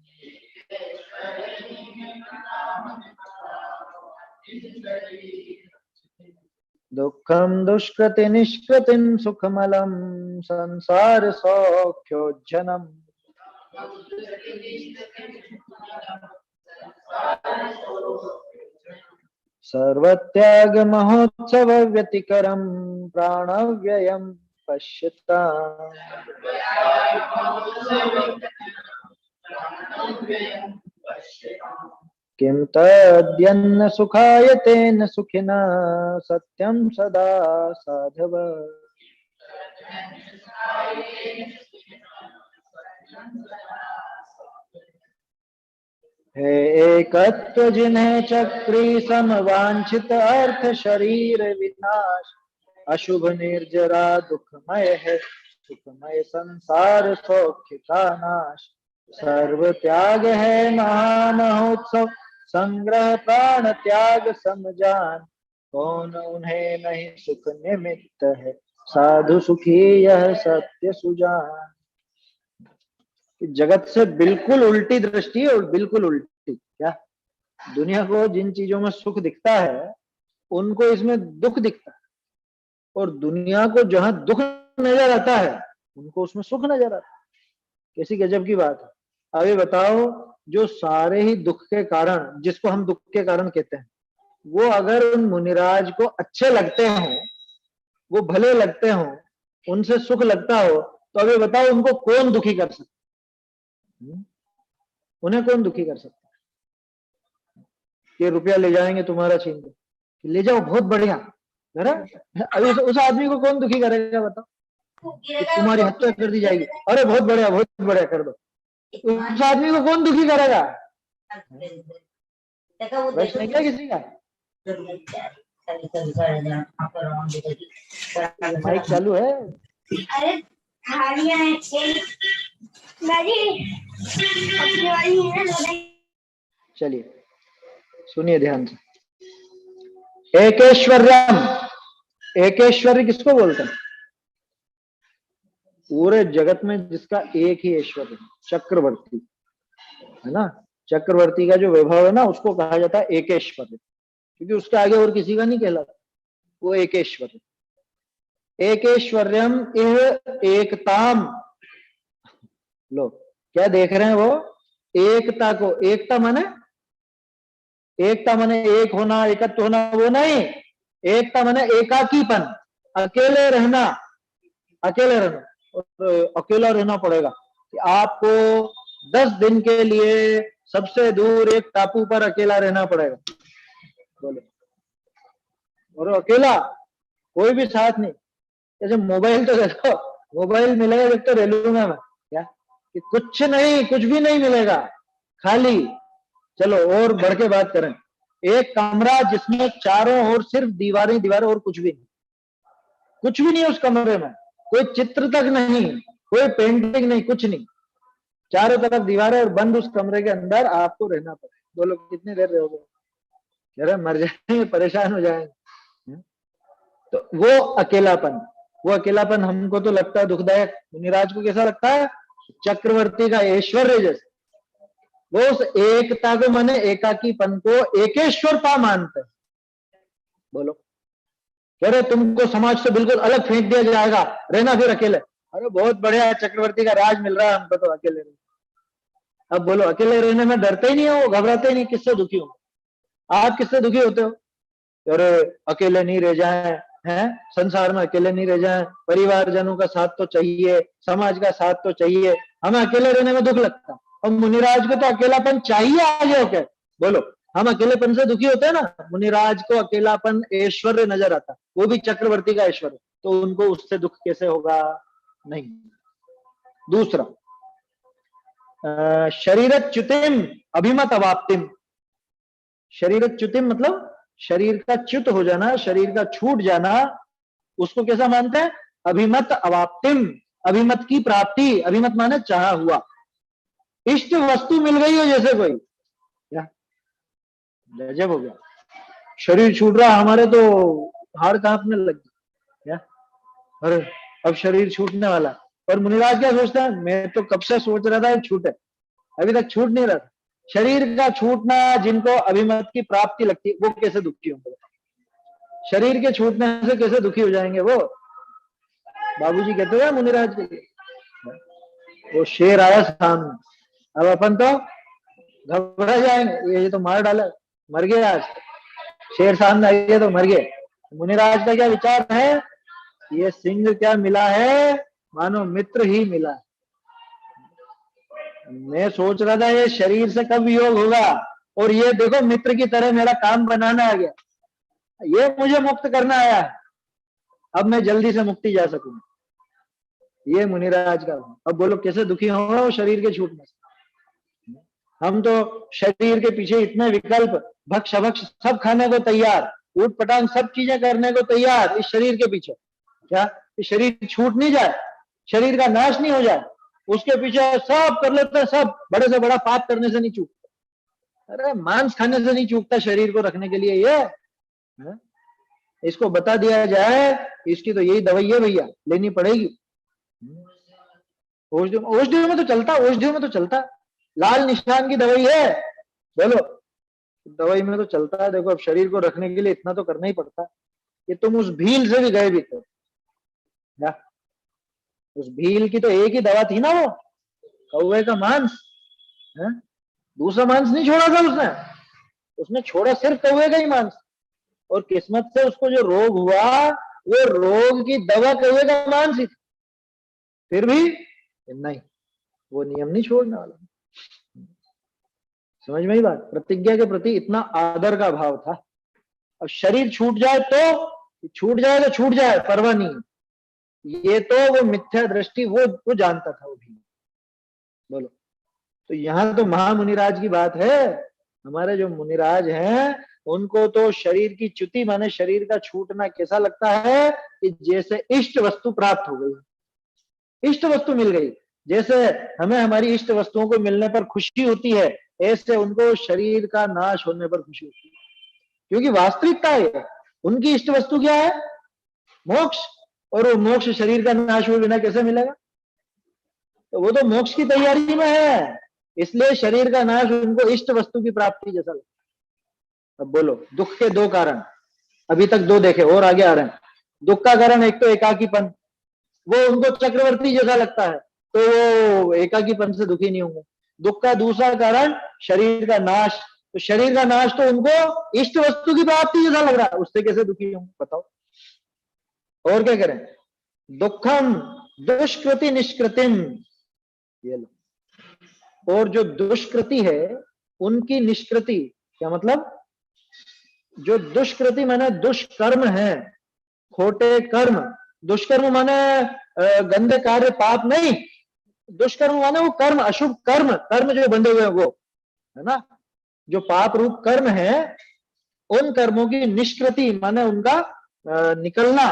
दुःखं दुष्कृति निष्कृतिं सुखमलं संसार सौख्योज्झनम्, सर्वत्याग महोत्सव व्यतिकरं प्राणव्ययं पश्यताम्, किं तद्यन्न सुखाय तेन सुखिनः सत्यं सदा साधव, हे एकत्व जिन्हें चक्री समवांछित अर्थ शरीर विनाश, अशुभ निर्जरा दुखमय है सुखमय संसार सौख्य का नाश, सर्व त्याग है महामहोत्सव संग्रह प्राण त्याग समजान, कौन उन्हें नहीं सुख निमित्त है साधु सुखी यह सत्य सुजान। जगत से बिल्कुल उल्टी दृष्टि है, और बिल्कुल उल्टी। क्या दुनिया को जिन चीजों में सुख दिखता है उनको इसमें दुख दिखता है, और दुनिया को जहां दुख नजर आता है उनको उसमें सुख नजर आता है। कैसी गजब की बात है। अभी बताओ, जो सारे ही दुख के कारण, जिसको हम दुख के कारण कहते हैं, वो अगर उन मुनिराज को अच्छे लगते हो, वो भले लगते हो, उनसे सुख लगता हो, तो अभी बताओ उनको कौन दुखी कर सकता? उन्हें कौन दुखी कर सकता? ये रुपया ले जाएंगे तुम्हारा छीन के, ले जाओ बहुत बढ़िया, है ना? अभी उस आदमी को कौन दुखी करेगा बताओ? कि तुम्हारी हत्या कर दी जाएगी, अरे बहुत बढ़िया कर दो। उस आदमी को कौन दुखी करेगा? वैसे नहीं क्या किसी का? माइक चालू है? अरे चलिए सुनिए ध्यान से। एकेश्वर्यम, एकेश्वर्य किसको बोलते हैं? पूरे जगत में जिसका एक ही ऐश्वर्य है, चक्रवर्ती, है ना? चक्रवर्ती का जो वैभव है ना, उसको कहा जाता है एकेश्वर्य, क्योंकि उसके आगे और किसी का नहीं कहलाता, वो एकेश्वर्य। एकेश्वर्यम इह एकताम, लो क्या देख रहे हैं वो? एकता को। एकता माने एक होना, एकत्व होना, वो नहीं। एकता माने एकाकीपन, अकेले रहना, अकेले रहना। और अकेला रहना पड़ेगा कि आपको 10 दिन के लिए सबसे दूर एक टापू पर अकेला रहना पड़ेगा। बोलो और अकेला, कोई भी साथ नहीं। जैसे मोबाइल तो देखो, मोबाइल मिलेगा जब तो ले लूंगा मैं, क्या कि कुछ नहीं, कुछ भी नहीं मिलेगा, खाली। चलो और बढ़ के बात करें, एक कमरा जिसमें चारों ओर सिर्फ दीवारें दीवारें और कुछ भी नहीं, कुछ भी नहीं उस कमरे में, कोई चित्र तक नहीं, कोई पेंटिंग नहीं, कुछ नहीं, चारों तरफ दीवारें और बंद उस कमरे के अंदर आपको रहना पड़े। बोलो कितनी देर रहोगे? कह रहे मर जाएंगे, परेशान हो जाएंगे। तो वो अकेलापन, वो अकेलापन हमको तो लगता है दुखदायक, मुनिराज को कैसा लगता है? चक्रवर्ती का ऐश्वर्य जैसे। वो उस एकता को, माने एकाकीपन को एकेश्वरता मानते हैं। बोलो, कह रहे तुमको समाज से बिल्कुल अलग फेंक दिया जाएगा, रहना फिर अकेले। अरे बहुत बढ़िया, चक्रवर्ती का राज मिल रहा है हमको तो अकेले रहना। अब बोलो, अकेले रहने में डरते ही नहीं हो, घबराते ही नहीं, किससे दुखी हो? आप किससे दुखी होते हो? अरे अकेले नहीं रह जाए, हैं संसार में अकेले नहीं रह जाए, परिवारजनों का साथ तो चाहिए, समाज का साथ तो चाहिए, हमें अकेले रहने में दुख लगता है। और मुनिराज को तो अकेलापन चाहिए आगे होके। बोलो, हम अकेलेपन से दुखी होते हैं ना, मुनिराज को अकेलापन ऐश्वर्य नजर आता, वो भी चक्रवर्ती का ऐश्वर्य, तो उनको उससे दुख कैसे होगा? नहीं। दूसरा, शरीरच्युतिम अभिमत अवाप्तिम। शरीरच्युतिम मतलब शरीर का च्युत हो जाना, शरीर का छूट जाना, उसको कैसा मानते हैं? अभिमत अवाप्तिम, अभिमत की प्राप्ति, अभिमत माने चाहा हुआ, इष्ट वस्तु मिल गई हो जैसे कोई, क्या गजब हो गया। शरीर छूट रहा हमारे तो हाड़ कांपने लग गया, क्या अरे अब शरीर छूटने वाला। और मुनिराज क्या सोचता है? मैं तो कब से सोच रहा था छूटे, अभी तक छूट नहीं रहा। शरीर का छूटना जिनको अभिमत की प्राप्ति लगती है, वो कैसे दुखी होंगे? शरीर के छूटने से कैसे दुखी हो जाएंगे वो? बाबूजी कहते हैं मुनिराज के लिए, वो शेर आया सामने, अब अपन तो घबरा जाएंगे, ये तो मार डाला, मर गया आज, शेर सामने आ गया तो मर गए। मुनिराज का क्या विचार है? ये सिंह क्या मिला है, मानो मित्र ही मिला है। मैं सोच रहा था ये शरीर से कब वियोग होगा, और ये देखो मित्र की तरह मेरा काम बनाना आ गया, ये मुझे मुक्त करना आया है, अब मैं जल्दी से मुक्ति जा सकूंगा। ये मुनिराज का। अब बोलो कैसे दुखी होगा वो शरीर के छूटने से? हम तो शरीर के पीछे इतने विकल्प, भक्ष भक्ष सब खाने को तैयार, ऊट पटांग सब चीजें करने को तैयार इस शरीर के पीछे, क्या इस शरीर छूट नहीं जाए, शरीर का नाश नहीं हो जाए, उसके पीछे सब कर लेते हैं, सब बड़े से बड़ा पाप करने से नहीं चूकता। अरे मांस खाने से नहीं चूकता शरीर को रखने के लिए ये है? इसको बता दिया जाए इसकी तो यही दवाई है भैया, लेनी पड़ेगी। औषधियों में तो चलता, औषधियों में तो चलता, लाल निशान की दवाई है, बोलो दवाई में तो चलता है। देखो अब शरीर को रखने के लिए इतना तो करना ही पड़ता है, कि तुम उस भील से भी गए भी थे, उस भील की तो एक ही दवा थी ना, वो कौवे का मांस है, दूसरा मांस नहीं छोड़ा था उसने, उसने छोड़ा सिर्फ कौवे का ही मांस। और किस्मत से उसको जो रोग हुआ, वो रोग की दवा कौवे का मांस ही थी, फिर भी नहीं, वो नियम नहीं छोड़ने वाला। समझ में ही बात? प्रतिज्ञा के प्रति इतना आदर का भाव था। अब शरीर छूट जाए तो छूट जाए, तो छूट जाए, परवाह नहीं। ये तो वो मिथ्या दृष्टि वो जानता था वो भी। बोलो, तो यहाँ तो महामुनिराज की बात है। हमारे जो मुनिराज हैं उनको तो शरीर की च्युति माने शरीर का छूटना कैसा लगता है कि जैसे इष्ट वस्तु प्राप्त हो गई, इष्ट वस्तु मिल गई। जैसे हमें हमारी इष्ट वस्तुओं को मिलने पर खुशी होती है, ऐसे उनको शरीर का नाश होने पर खुशी होती है, क्योंकि वास्तविकता है उनकी इष्ट वस्तु क्या है? मोक्ष। और वो मोक्ष शरीर का नाश हुए बिना कैसे मिलेगा? तो वो तो मोक्ष की तैयारी में है, इसलिए शरीर का नाश उनको इष्ट वस्तु की प्राप्ति जैसा लगता है। अब बोलो, दुख के दो कारण, अभी तक दो देखे और आगे आ रहे हैं। दुख का कारण एक तो एकाकीपन, वो उनको चक्रवर्ती जैसा लगता है, तो वो एकाकीपन से दुखी नहीं होंगे। दुख का दूसरा कारण शरीर का नाश, तो शरीर का नाश तो उनको इष्ट वस्तु की प्राप्ति जैसा लग रहा है, उससे कैसे दुखी होंगे बताओ? और क्या करें? दुखम दुष्कृति निष्कृतिम, ये लो। और जो दुष्कृति है उनकी निष्कृति, क्या मतलब? जो दुष्कृति माने दुष्कर्म है, खोटे कर्म। दुष्कर्म माने गंदे कार्य, पाप नहीं। दुष्कर्म माने वो कर्म, अशुभ कर्म, कर्म जो बंधे हुए हैं वो, है ना। जो पाप रूप कर्म है, उन कर्मों की निष्कृति माने उनका निकलना,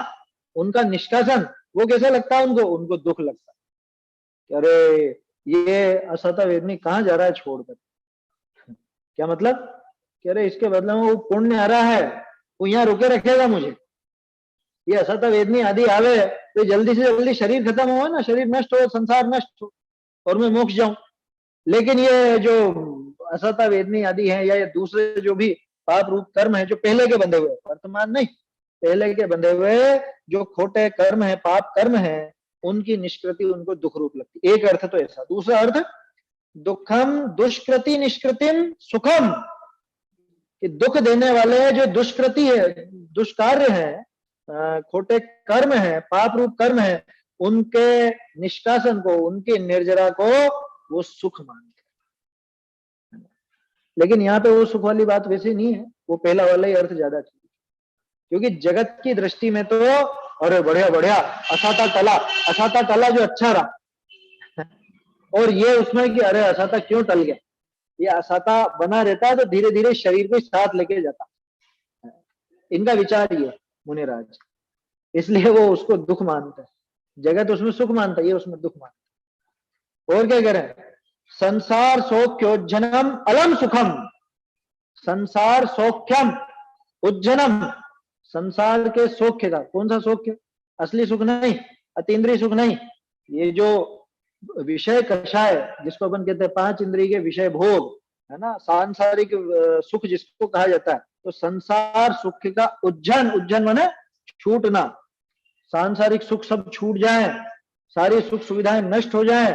उनका निष्कासन, वो कैसा लगता है उनको? उनको दुख लगता है। अरे ये असत वेदनी कहाँ जा रहा है छोड़कर। क्या मतलब? कि अरे इसके बदले में वो पुण्य आ रहा है, वो यहाँ रुके रखेगा मुझे। ये असत वेदनी आदि आवे तो जल्दी से जल्दी शरीर खत्म हो ना, शरीर नष्ट हो, संसार नष्ट हो और मैं मोक्ष जाऊं। लेकिन ये जो असता वेदनी आदि है, या ये दूसरे जो भी पाप रूप कर्म है, जो पहले के बंधे हुए, वर्तमान नहीं, पहले के बंधे हुए जो खोटे कर्म है, पाप कर्म है, उनकी निष्कृति उनको दुख रूप लगती। एक अर्थ तो ऐसा। दूसरा अर्थ, दुखम दुष्कृति निष्कृतिम सुखम, कि दुख देने वाले जो दुष्कृति है, दुष्कार्य है, खोटे कर्म है, पाप रूप कर्म है, उनके निष्कासन को, उनकी निर्जरा को वो सुख मानते हैं। लेकिन यहाँ पे वो सुख वाली बात वैसे नहीं है, वो पहला वाला ही अर्थ ज्यादा चाहिए। क्योंकि जगत की दृष्टि में तो अरे बढ़िया बढ़िया असाता टला, असाता टला जो अच्छा रहा। और ये उसमें कि अरे असाता क्यों टल गया, ये असाता बना रहता है तो धीरे धीरे शरीर को साथ लेके जाता। इनका विचार ये मुनिराज, इसलिए वो उसको दुख मानता है। जगत उसमें सुख मानता है, ये उसमें दुख मानता है। और क्या करें? संसार सौख्योज्जनम अलम सुखम, संसार सौख्यम उज्जनम, संसार के सौख्य का, कौन सा सौख्य? असली सुख नहीं, अतीन्द्रिय सुख नहीं, ये जो विषय कषाय जिसको अपन कहते हैं, पांच इंद्रिय के विषय भोग, है ना, सांसारिक सुख जिसको कहा जाता है। तो संसार सुख का उज्जन, उज्जन माने छूटना, सांसारिक सुख सब छूट जाए, सारी सुख सुविधाएं नष्ट हो जाए,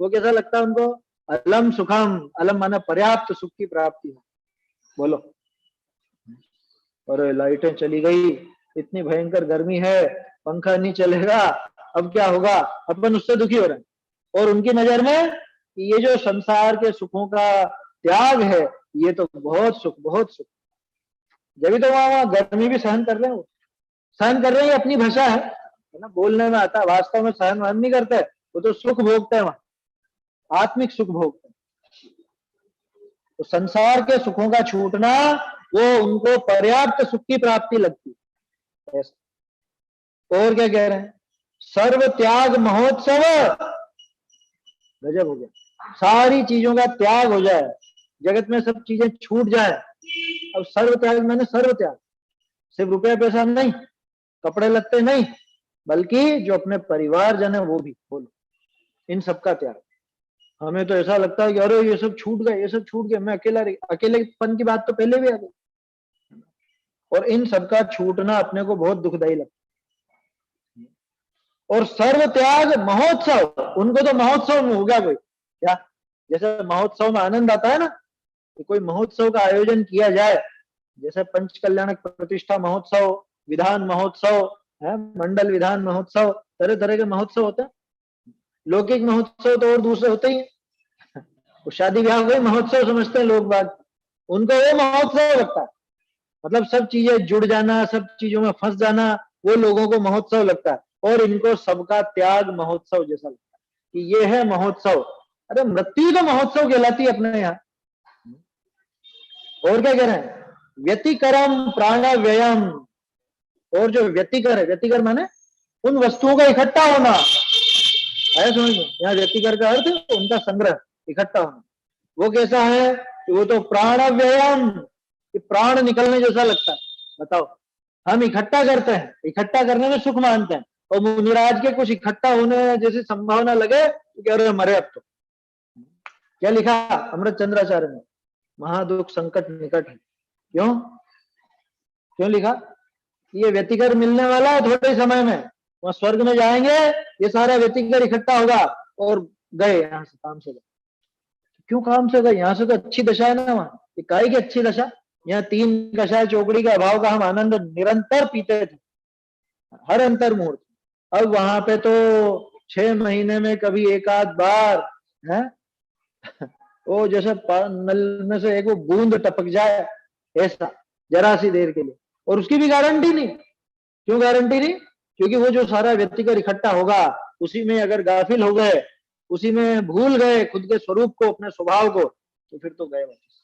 वो कैसा लगता है उनको? अलम सुखम, अलम माने पर्याप्त सुख की प्राप्ति हो। बोलो, और लाइटें चली गई, इतनी भयंकर गर्मी है, पंखा नहीं चलेगा, अब क्या होगा? अपन उससे दुखी हो रहे हैं। और उनकी नजर में ये जो संसार के सुखों का त्याग है, ये तो बहुत सुख, बहुत सुख। जब भी तो वहां गर्मी भी सहन कर रहे हो, सहन कर रहे हैं, अपनी भाषा है ना, बोलने में आता है, वास्तव में सहन वहन नहीं करते, वो तो सुख भोगते हैं, वहां आत्मिक सुख भोगते हैं। तो संसार के सुखों का छूटना, वो उनको पर्याप्त सुख की प्राप्ति लगती है। और क्या कह रहे हैं? सर्व त्याग महोत्सव, गजब हो गया, सारी चीजों का त्याग हो जाए, जगत में सब चीजें छूट जाए। अब सर्व त्याग मैंने सर्व त्याग, सिर्फ रुपया पैसा नहीं, कपड़े लत्ते नहीं, बल्कि जो अपने परिवार जन है वो भी, बोलो, इन सबका त्याग। हमें तो ऐसा लगता है कि अरे ये सब छूट गए, ये सब छूट गए, मैं अकेला रही, अकेलेपन की बात तो पहले भी आ गई, और इन सबका छूटना अपने को बहुत दुखदायी लगता है। और सर्व त्याग महोत्सव, उनको तो महोत्सव में होगा कोई क्या, जैसे महोत्सव में आनंद आता है ना, कि कोई महोत्सव का आयोजन किया जाए, जैसे पंच कल्याणक प्रतिष्ठा महोत्सव, विधान महोत्सव है, मंडल विधान महोत्सव, तरह तरह के महोत्सव होते हैं। लौकिक महोत्सव तो और दूसरे होते ही, तो शादी ब्याह को महोत्सव समझते हैं लोग बाग, उनको वो महोत्सव लगता है। मतलब सब चीजें जुड़ जाना, सब चीजों में फंस जाना, वो लोगों को महोत्सव लगता है। और इनको सबका त्याग महोत्सव जैसा लगता है कि ये है महोत्सव। अरे मृत्यु तो महोत्सव कहलाती है अपने यहाँ। और क्या कह रहे हैं? व्यतिकरम प्राण व्ययम, और जो व्यतिकर है, व्यतिकर माने उन वस्तुओं का इकट्ठा होना है, समझ लो, यहाँ व्यतिकर का अर्थ उनका संग्रह, इकट्ठा होना। वो कैसा है? वो तो प्राण व्ययम, कि प्राण निकलने जैसा लगता है। बताओ, हम इकट्ठा करते हैं, इकट्ठा करने में सुख मानते हैं, और मुनिराज के कुछ इकट्ठा होने जैसी संभावना लगे तो कह रहे मरे अब तो। क्या लिखा अमृत चंद्राचार्य ने? महादुख संकट निकट है। क्यों क्यों लिखा? ये व्यतिकर मिलने वाला है थोड़े समय में, वहां स्वर्ग में जाएंगे, ये सारा व्यतिकर इकट्ठा होगा, और गए यहाँ से, काम से गए। क्यों काम से गए? यहाँ से तो अच्छी दशा है ना, वहां काय की अच्छी दशा, यहाँ तीन कषाय चौकड़ी के अभाव का हम आनंद निरंतर पीते थे, हर अंतर मुहूर्त। अब वहां पे तो 6 महीने में कभी एक आध बार है, वो जैसे नल में से एक वो बूंद टपक जाए ऐसा, जरा सी देर के लिए, और उसकी भी गारंटी नहीं। क्यों गारंटी नहीं? क्योंकि वो जो सारा व्यक्तिगत इकट्ठा होगा उसी में अगर गाफिल हो गए, उसी में भूल गए खुद के स्वरूप को, अपने स्वभाव को, तो फिर तो गए वापस,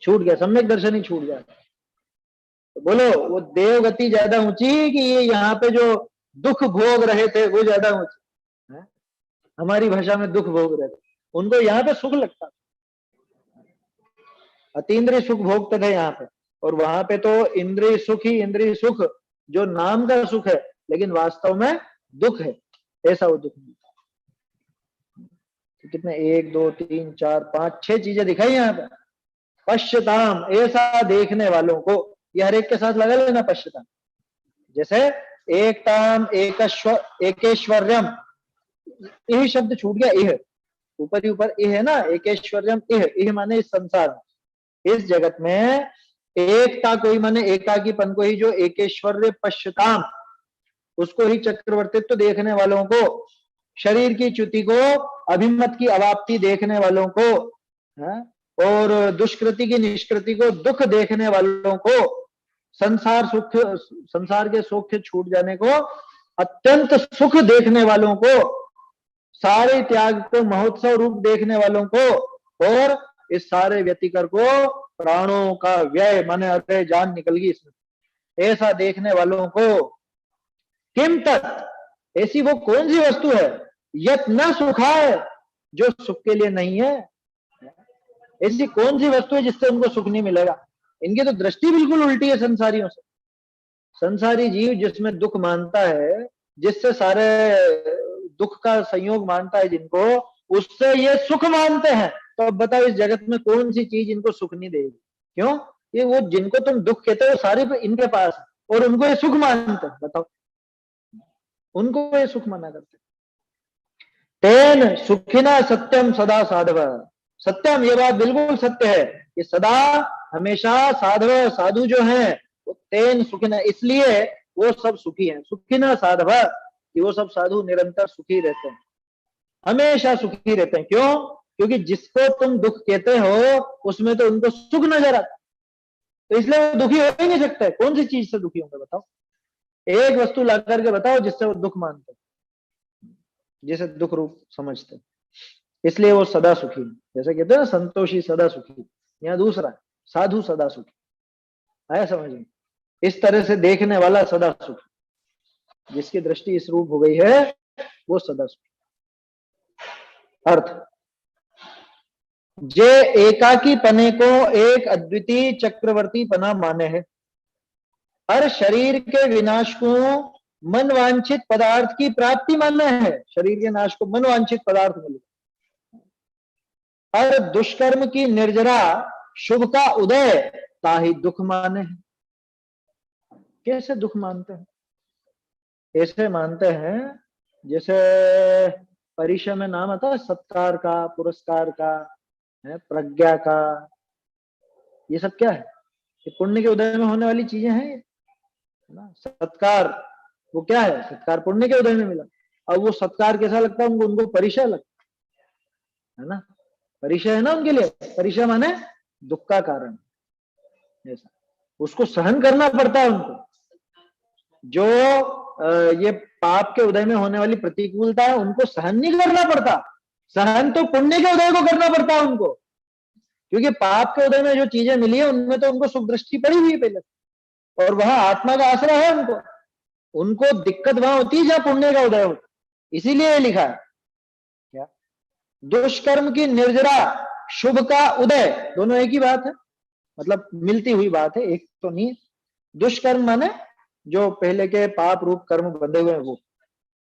छूट गया, सम्यक दर्शन ही छूट जाता। तो बोलो वो देवगति ज्यादा ऊंची कि ये यहाँ पे जो दुख भोग रहे थे वो ज्यादा ऊंची? हमारी भाषा में दुख भोग रहे थे, उनको यहाँ पे सुख लगता, अतीन्द्रिय सुख भोगते थे यहाँ पे, और वहां पे तो इंद्रिय सुख ही इंद्रिय सुख, जो नाम का सुख है लेकिन वास्तव में दुख है, ऐसा वो दुख मिलता। तो कितने, 1 2 3 4 5 6 चीजें दिखाई यहाँ पे। पश्यताम, ऐसा देखने वालों को, ये हर एक के साथ लगा लेना पश्यताम। जैसे एकताम एकेश्वर्यम, यही शब्द छूट गया, इह ऊपर ही ऊपर इह है ना, एकेश्वर्यम इह माने इस संसार, इस जगत में एकता को ही माने एकाकीपन को ही, जो एकेश्वर्य पश्यताम, उसको ही चक्रवर्तित्व देखने वालों को, शरीर की च्युति को, अभिमत की अवाप्ति देखने वालों को, और दुष्कृति की निष्कृति को, दुख देखने वालों को, संसार सुख, संसार के सुख छूट जाने को अत्यंत सुख देखने वालों को, सारे त्याग को महोत्सव रूप देखने वालों को, और इस सारे व्यतिकर को प्राणों का व्यय, माने अरे जान निकल गई इसमें, ऐसा देखने वालों को, किम तत्, ऐसी वो कौन सी वस्तु है, यत न सुखाय, जो सुख के लिए नहीं है। ऐसी कौन सी वस्तु है जिससे उनको सुख नहीं मिलेगा? इनकी तो दृष्टि बिल्कुल उल्टी है संसारियों से। संसारी जीव जिसमें दुख मानता है, जिससे सारे दुख का संयोग मानता है जिनको, उससे ये सुख मानते हैं। तो अब बताओ इस जगत में कौन सी चीज इनको सुख नहीं देगी? क्यों? ये वो जिनको तुम दुख कहते हो सारे इनके पास है, और उनको ये सुख मानते हैं। बताओ, उनको ये सुख माना करते। तेन सुखिना सत्यम सदा साधव, सत्यम, ये बात बिल्कुल सत्य है कि सदा हमेशा साधव, साधु जो हैं वो तेन सुखिना, इसलिए वो सब सुखी हैं। सुखिना साधव, कि वो सब साधु निरंतर सुखी रहते हैं, हमेशा सुखी रहते हैं। क्यों? क्योंकि जिसको तुम दुख कहते हो उसमें तो उनको सुख नजर आता, तो इसलिए वो दुखी हो ही नहीं सकते। कौन सी चीज से दुखी होंगे बताओ? एक वस्तु ला करके बताओ जिससे वो दुख मानते, जिसे दुख रूप समझते, इसलिए वो सदा सुखी। जैसे कहते हैं ना संतोषी सदा सुखी, यहाँ दूसरा साधु सदा सुखी, आया समझ में? इस तरह से देखने वाला सदा सुखी, जिसकी दृष्टि इस रूप हो गई है वो सदा सुखी। अर्थ, जे एकाकी पने को एक अद्वितीय चक्रवर्ती पना माने है, हर शरीर के विनाश को मन वांछित पदार्थ की प्राप्ति मानना है। शरीर के नाश को मन वांछित पदार्थ मिले। हर दुष्कर्म की निर्जरा शुभ का उदय ताहि दुख माने है। कैसे दुख मानते हैं? ऐसे मानते हैं जैसे परिचय में नाम आता है सत्कार का, पुरस्कार का, प्रज्ञा का, ये सब क्या है? ये पुण्य के उदय में होने वाली चीजें हैं ना। सत्कार वो क्या है? सत्कार पुण्य के उदय में मिला। अब वो सत्कार कैसा लगता है उनको? उनको परिचय लगता है ना, परिचय है ना उनके लिए। परिचय माने दुख का कारण, ऐसा उसको सहन करना पड़ता है उनको। जो ये पाप के उदय में होने वाली प्रतिकूलता है उनको सहन नहीं करना पड़ता, सहन तो पुण्य के उदय को करना पड़ता है उनको। क्योंकि पाप के उदय में जो चीजें मिली है उनमें तो उनको सुख दृष्टि पड़ी हुई है पहले, और वहां आत्मा का आश्रय है उनको। उनको दिक्कत वहां होती है जहां पुण्य का उदय होता, इसीलिए लिखा है क्या, दुष्कर्म की निर्जरा शुभ का उदय, दोनों एक ही बात है, मतलब मिलती हुई बात है, एक तो नहीं। दुष्कर्म माने जो पहले के पाप रूप कर्म बंधे हुए हैं वो,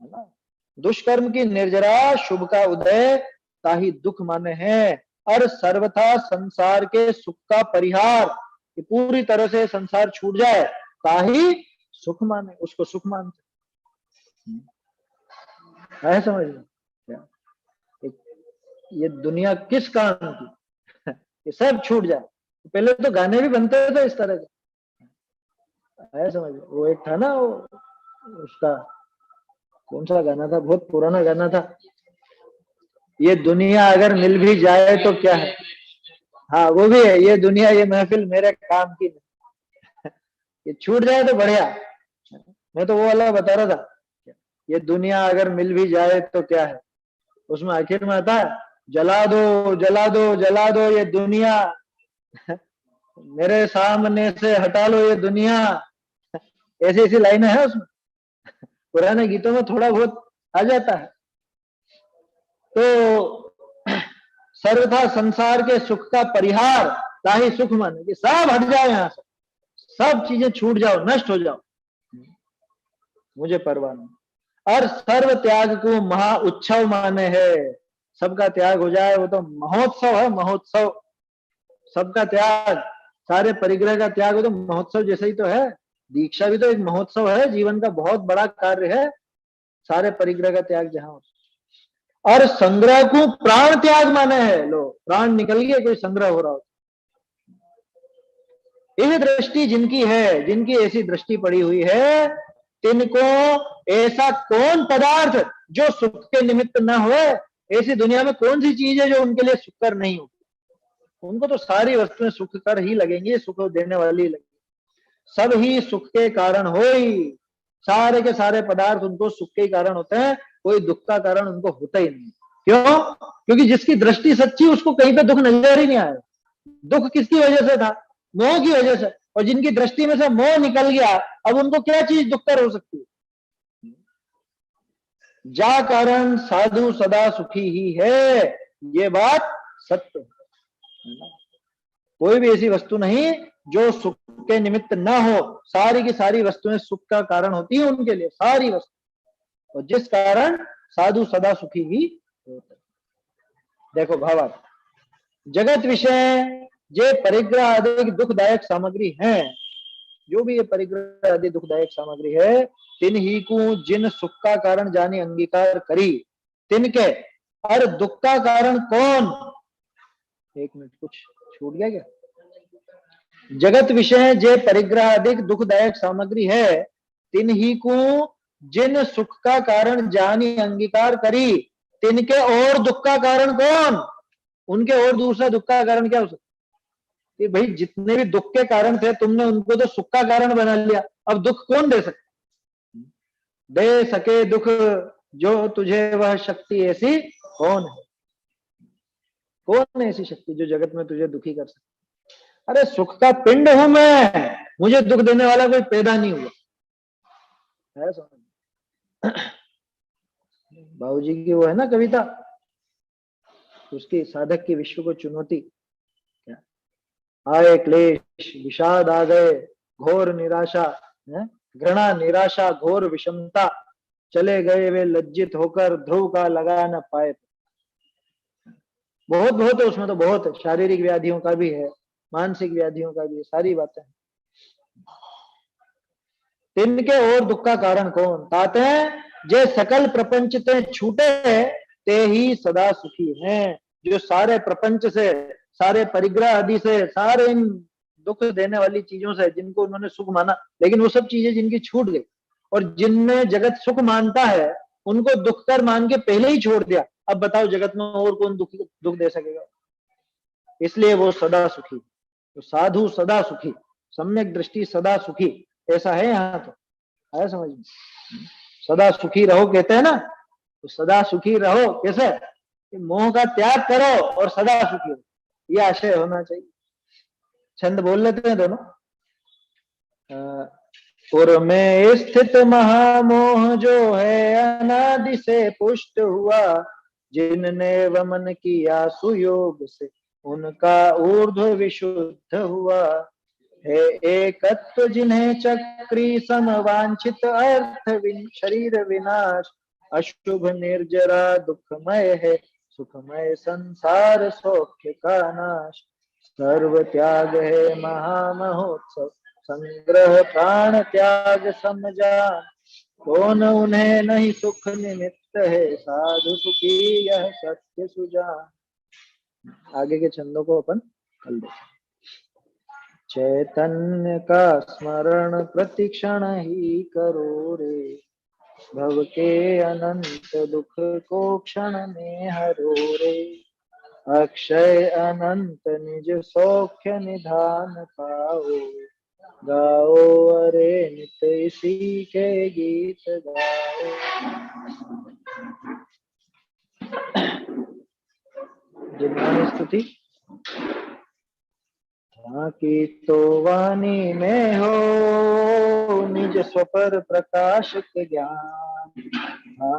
है ना। दुष्कर्म की निर्जरा शुभ का उदय ताहि दुख माने है, और सर्वथा संसार के सुख का परिहार, कि पूरी तरह से संसार छूट जाए, ताहि सुख माने, उसको सुख मानते है। समझ लो ये दुनिया किस काम की, ये सब छूट जाए। पहले तो गाने भी बनते थे इस तरह के, है समझ। वो एक था ना, वो उसका कौन सा गाना था, बहुत पुराना गाना था, ये दुनिया अगर मिल भी जाए तो क्या है। हाँ वो भी है, ये दुनिया ये महफिल मेरे काम की नहीं, ये छूट जाए तो बढ़िया। मैं तो वो वाला बता रहा था, ये दुनिया अगर मिल भी जाए तो क्या है, उसमें आखिर में आता है जला दो जला दो जला दो ये दुनिया, मेरे सामने से हटा लो ये दुनिया। ऐसी ऐसी लाइनें हैं उसमें, पुराने गीतों में थोड़ा बहुत आ जाता है। तो सर्वथा संसार के सुख का परिहार ताहि सुख माने, कि सब हट जाओ यहां से, सब चीजें छूट जाओ, नष्ट हो जाओ, मुझे परवाह नहीं। और सर्व त्याग को महा उत्सव माने है, सबका त्याग हो जाए वो तो महोत्सव है, महोत्सव। सबका त्याग, सारे परिग्रह का त्याग हो तो महोत्सव जैसे ही तो है। दीक्षा भी तो एक महोत्सव है, जीवन का बहुत बड़ा कार्य है, सारे परिग्रह का त्याग जहां हो। और संग्रह को प्राण त्याग माने है, लो प्राण निकल गए कोई संग्रह हो रहा हो। यह दृष्टि जिनकी है, जिनकी ऐसी दृष्टि पड़ी हुई है, तिनको ऐसा कौन पदार्थ जो सुख के निमित्त न हो, ऐसी दुनिया में कौन सी चीज है जो उनके लिए सुखकर नहीं हो। उनको तो सारी वस्तुएं सुख कर ही लगेंगी, सुख देने वाली लगेंगी, सब ही सुख के कारण हो ही, सारे के सारे पदार्थ उनको सुख के कारण होते हैं, कोई दुख का कारण उनको होता ही नहीं। क्यों? क्योंकि जिसकी दृष्टि सच्ची उसको कहीं पे दुख नजर ही नहीं आया। दुख किसकी वजह से था? मोह की वजह से। और जिनकी दृष्टि में से मोह निकल गया, अब उनको क्या चीज दुखकर हो सकती है? जा कारण साधु सदा सुखी ही है, ये बात सत्य है। कोई भी ऐसी वस्तु नहीं जो सुख के निमित्त न हो, सारी की सारी वस्तुएं सुख का कारण होती है उनके लिए, सारी वस्तु, और जिस कारण साधु सदा सुखी ही होता है। देखो भावार्थ, जगत विषय जे परिग्रह अधिक दुखदायक सामग्री है, जो भी ये परिग्रह आदि दुखदायक सामग्री है, तिन ही को जिन सुख का कारण जाने अंगीकार करी, तिनके और दुख का कारण कौन? एक मिनट, कुछ छूट गया क्या? जगत विषय जे परिग्रह अधिक दुखदायक सामग्री है, तिन ही को जिन सुख का कारण जानी अंगीकार करी, तिनके और दुख का कारण कौन? उनके और दूसरा दुख का कारण क्या हो सकता? कि भाई जितने भी दुख के कारण थे तुमने उनको तो सुख का कारण बना लिया, अब दुख कौन दे सकता? दे सके दुख जो तुझे वह शक्ति ऐसी कौन है? कौन है ऐसी शक्ति जो जगत में तुझे दुखी कर सकती? अरे सुख का पिंड हूं मैं, मुझे दुख देने वाला कोई पैदा नहीं हुआ है। समझ, बाबूजी की वो है ना कविता, उसकी साधक की विश्व को चुनौती, आए क्लेश विषाद आ गए, घोर निराशा, घृणा निराशा घोर विषमता, चले गए वे लज्जित होकर, ध्रुव का लगा न पाए। बहुत बहुत है उसमें, तो बहुत है, शारीरिक व्याधियों का भी है, मानसिक व्याधियों का भी है, सारी बातें। तिनके और दुख का कारण कौन? ताते जे सकल प्रपंच ते छूटे ते ही सदा सुखी हैं, जो सारे प्रपंच से, सारे परिग्रह आदि से, सारे इन दुख देने वाली चीजों से जिनको उन्होंने सुख माना, लेकिन वो सब चीजें जिनकी छूट गई, और जिनमें जगत सुख मानता है उनको दुख कर मान के पहले ही छोड़ दिया, अब बताओ जगत में और कौन दुख दे सकेगा? इसलिए वो सदा सुखी। तो साधु सदा सुखी, सम्यक दृष्टि सदा सुखी, ऐसा है यहाँ तो, आया समझ में? सदा सुखी रहो कहते हैं ना, तो सदा सुखी रहो कैसे? मोह का त्याग करो और सदा सुखी रहो, ये आशय होना चाहिए। छंद बोल लेते हैं दोनों। पुर में स्थित महामोह जो है अनादि से पुष्ट हुआ, जिनने वमन किया सुयोग से उनका ऊर्ध्व विशुद्ध हुआ, है एकत्व जिन्हें चक्री समवांछित अर्थ शरीर विनाश, अशुभ निर्जरा दुखमय है सुखमय संसार सौख्य का नाश, सर्व त्याग है महामहोत्सव संग्रह प्राण त्याग समझा, कौन उन्हें नहीं सुख निमित्त है साधु सुखी यह सत्य सुजान। आगे के छंदों को अपन कल देखें। चैतन्य का स्मरण प्रतिक्षण ही करो रे, भव के अनंत दुख को क्षण में हरो रे, अक्षय अनंत निज सौख्य निधान पाओ, गाओ अरे नित इसी के गीत गाओ। जिन्होंने स्तुति की तो वाणी में हो निज स्वपर प्रकाशक ज्ञान।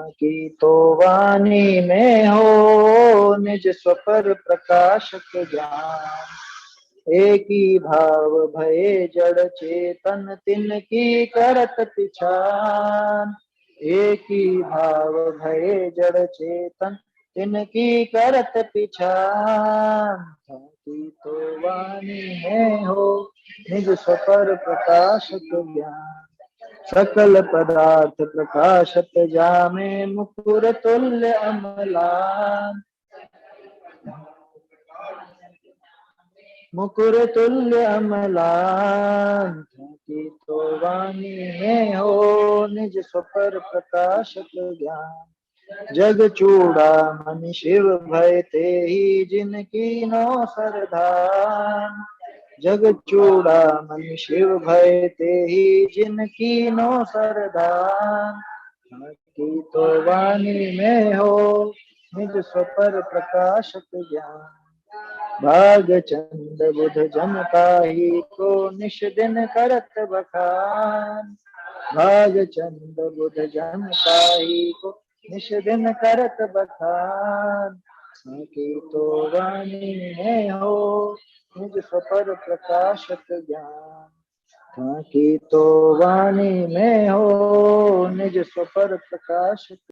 की तो वाणी में हो निज स्वपर प्रकाशक ज्ञान। एक ही भाव भये जड़ चेतन तिन की करत पिछान। एक ही भाव भये जड़ चेतन तिनकी करत पिछान। की तो वाणी में हो निज स्वपर प्रकाशक ज्ञान। सकल पदार्थ प्रकाशत जामे मुकुर तुल्य अमलान। मुकुर तुल्य अमलान। की तो वाणी में हो निज स्वपर प्रकाशक ज्ञान। जग चूड़ा मन शिव भय ते ही जिनकी नौ सरधान। जग चूड़ा मन शिव भय ते ही जिनकी नौ सरदान। की तो वाणी में हो निज स्वपर प्रकाशक ज्ञान। भाग चंद बुध जन ताही को निश दिन करत बखान। भाग चंद बुध जन ताही को निश दिन करत बखान। की तो वाणी में हो निज स्वपर प्रकाशक ज्ञान। की तो वाणी में हो निज स्वपर प्रकाशक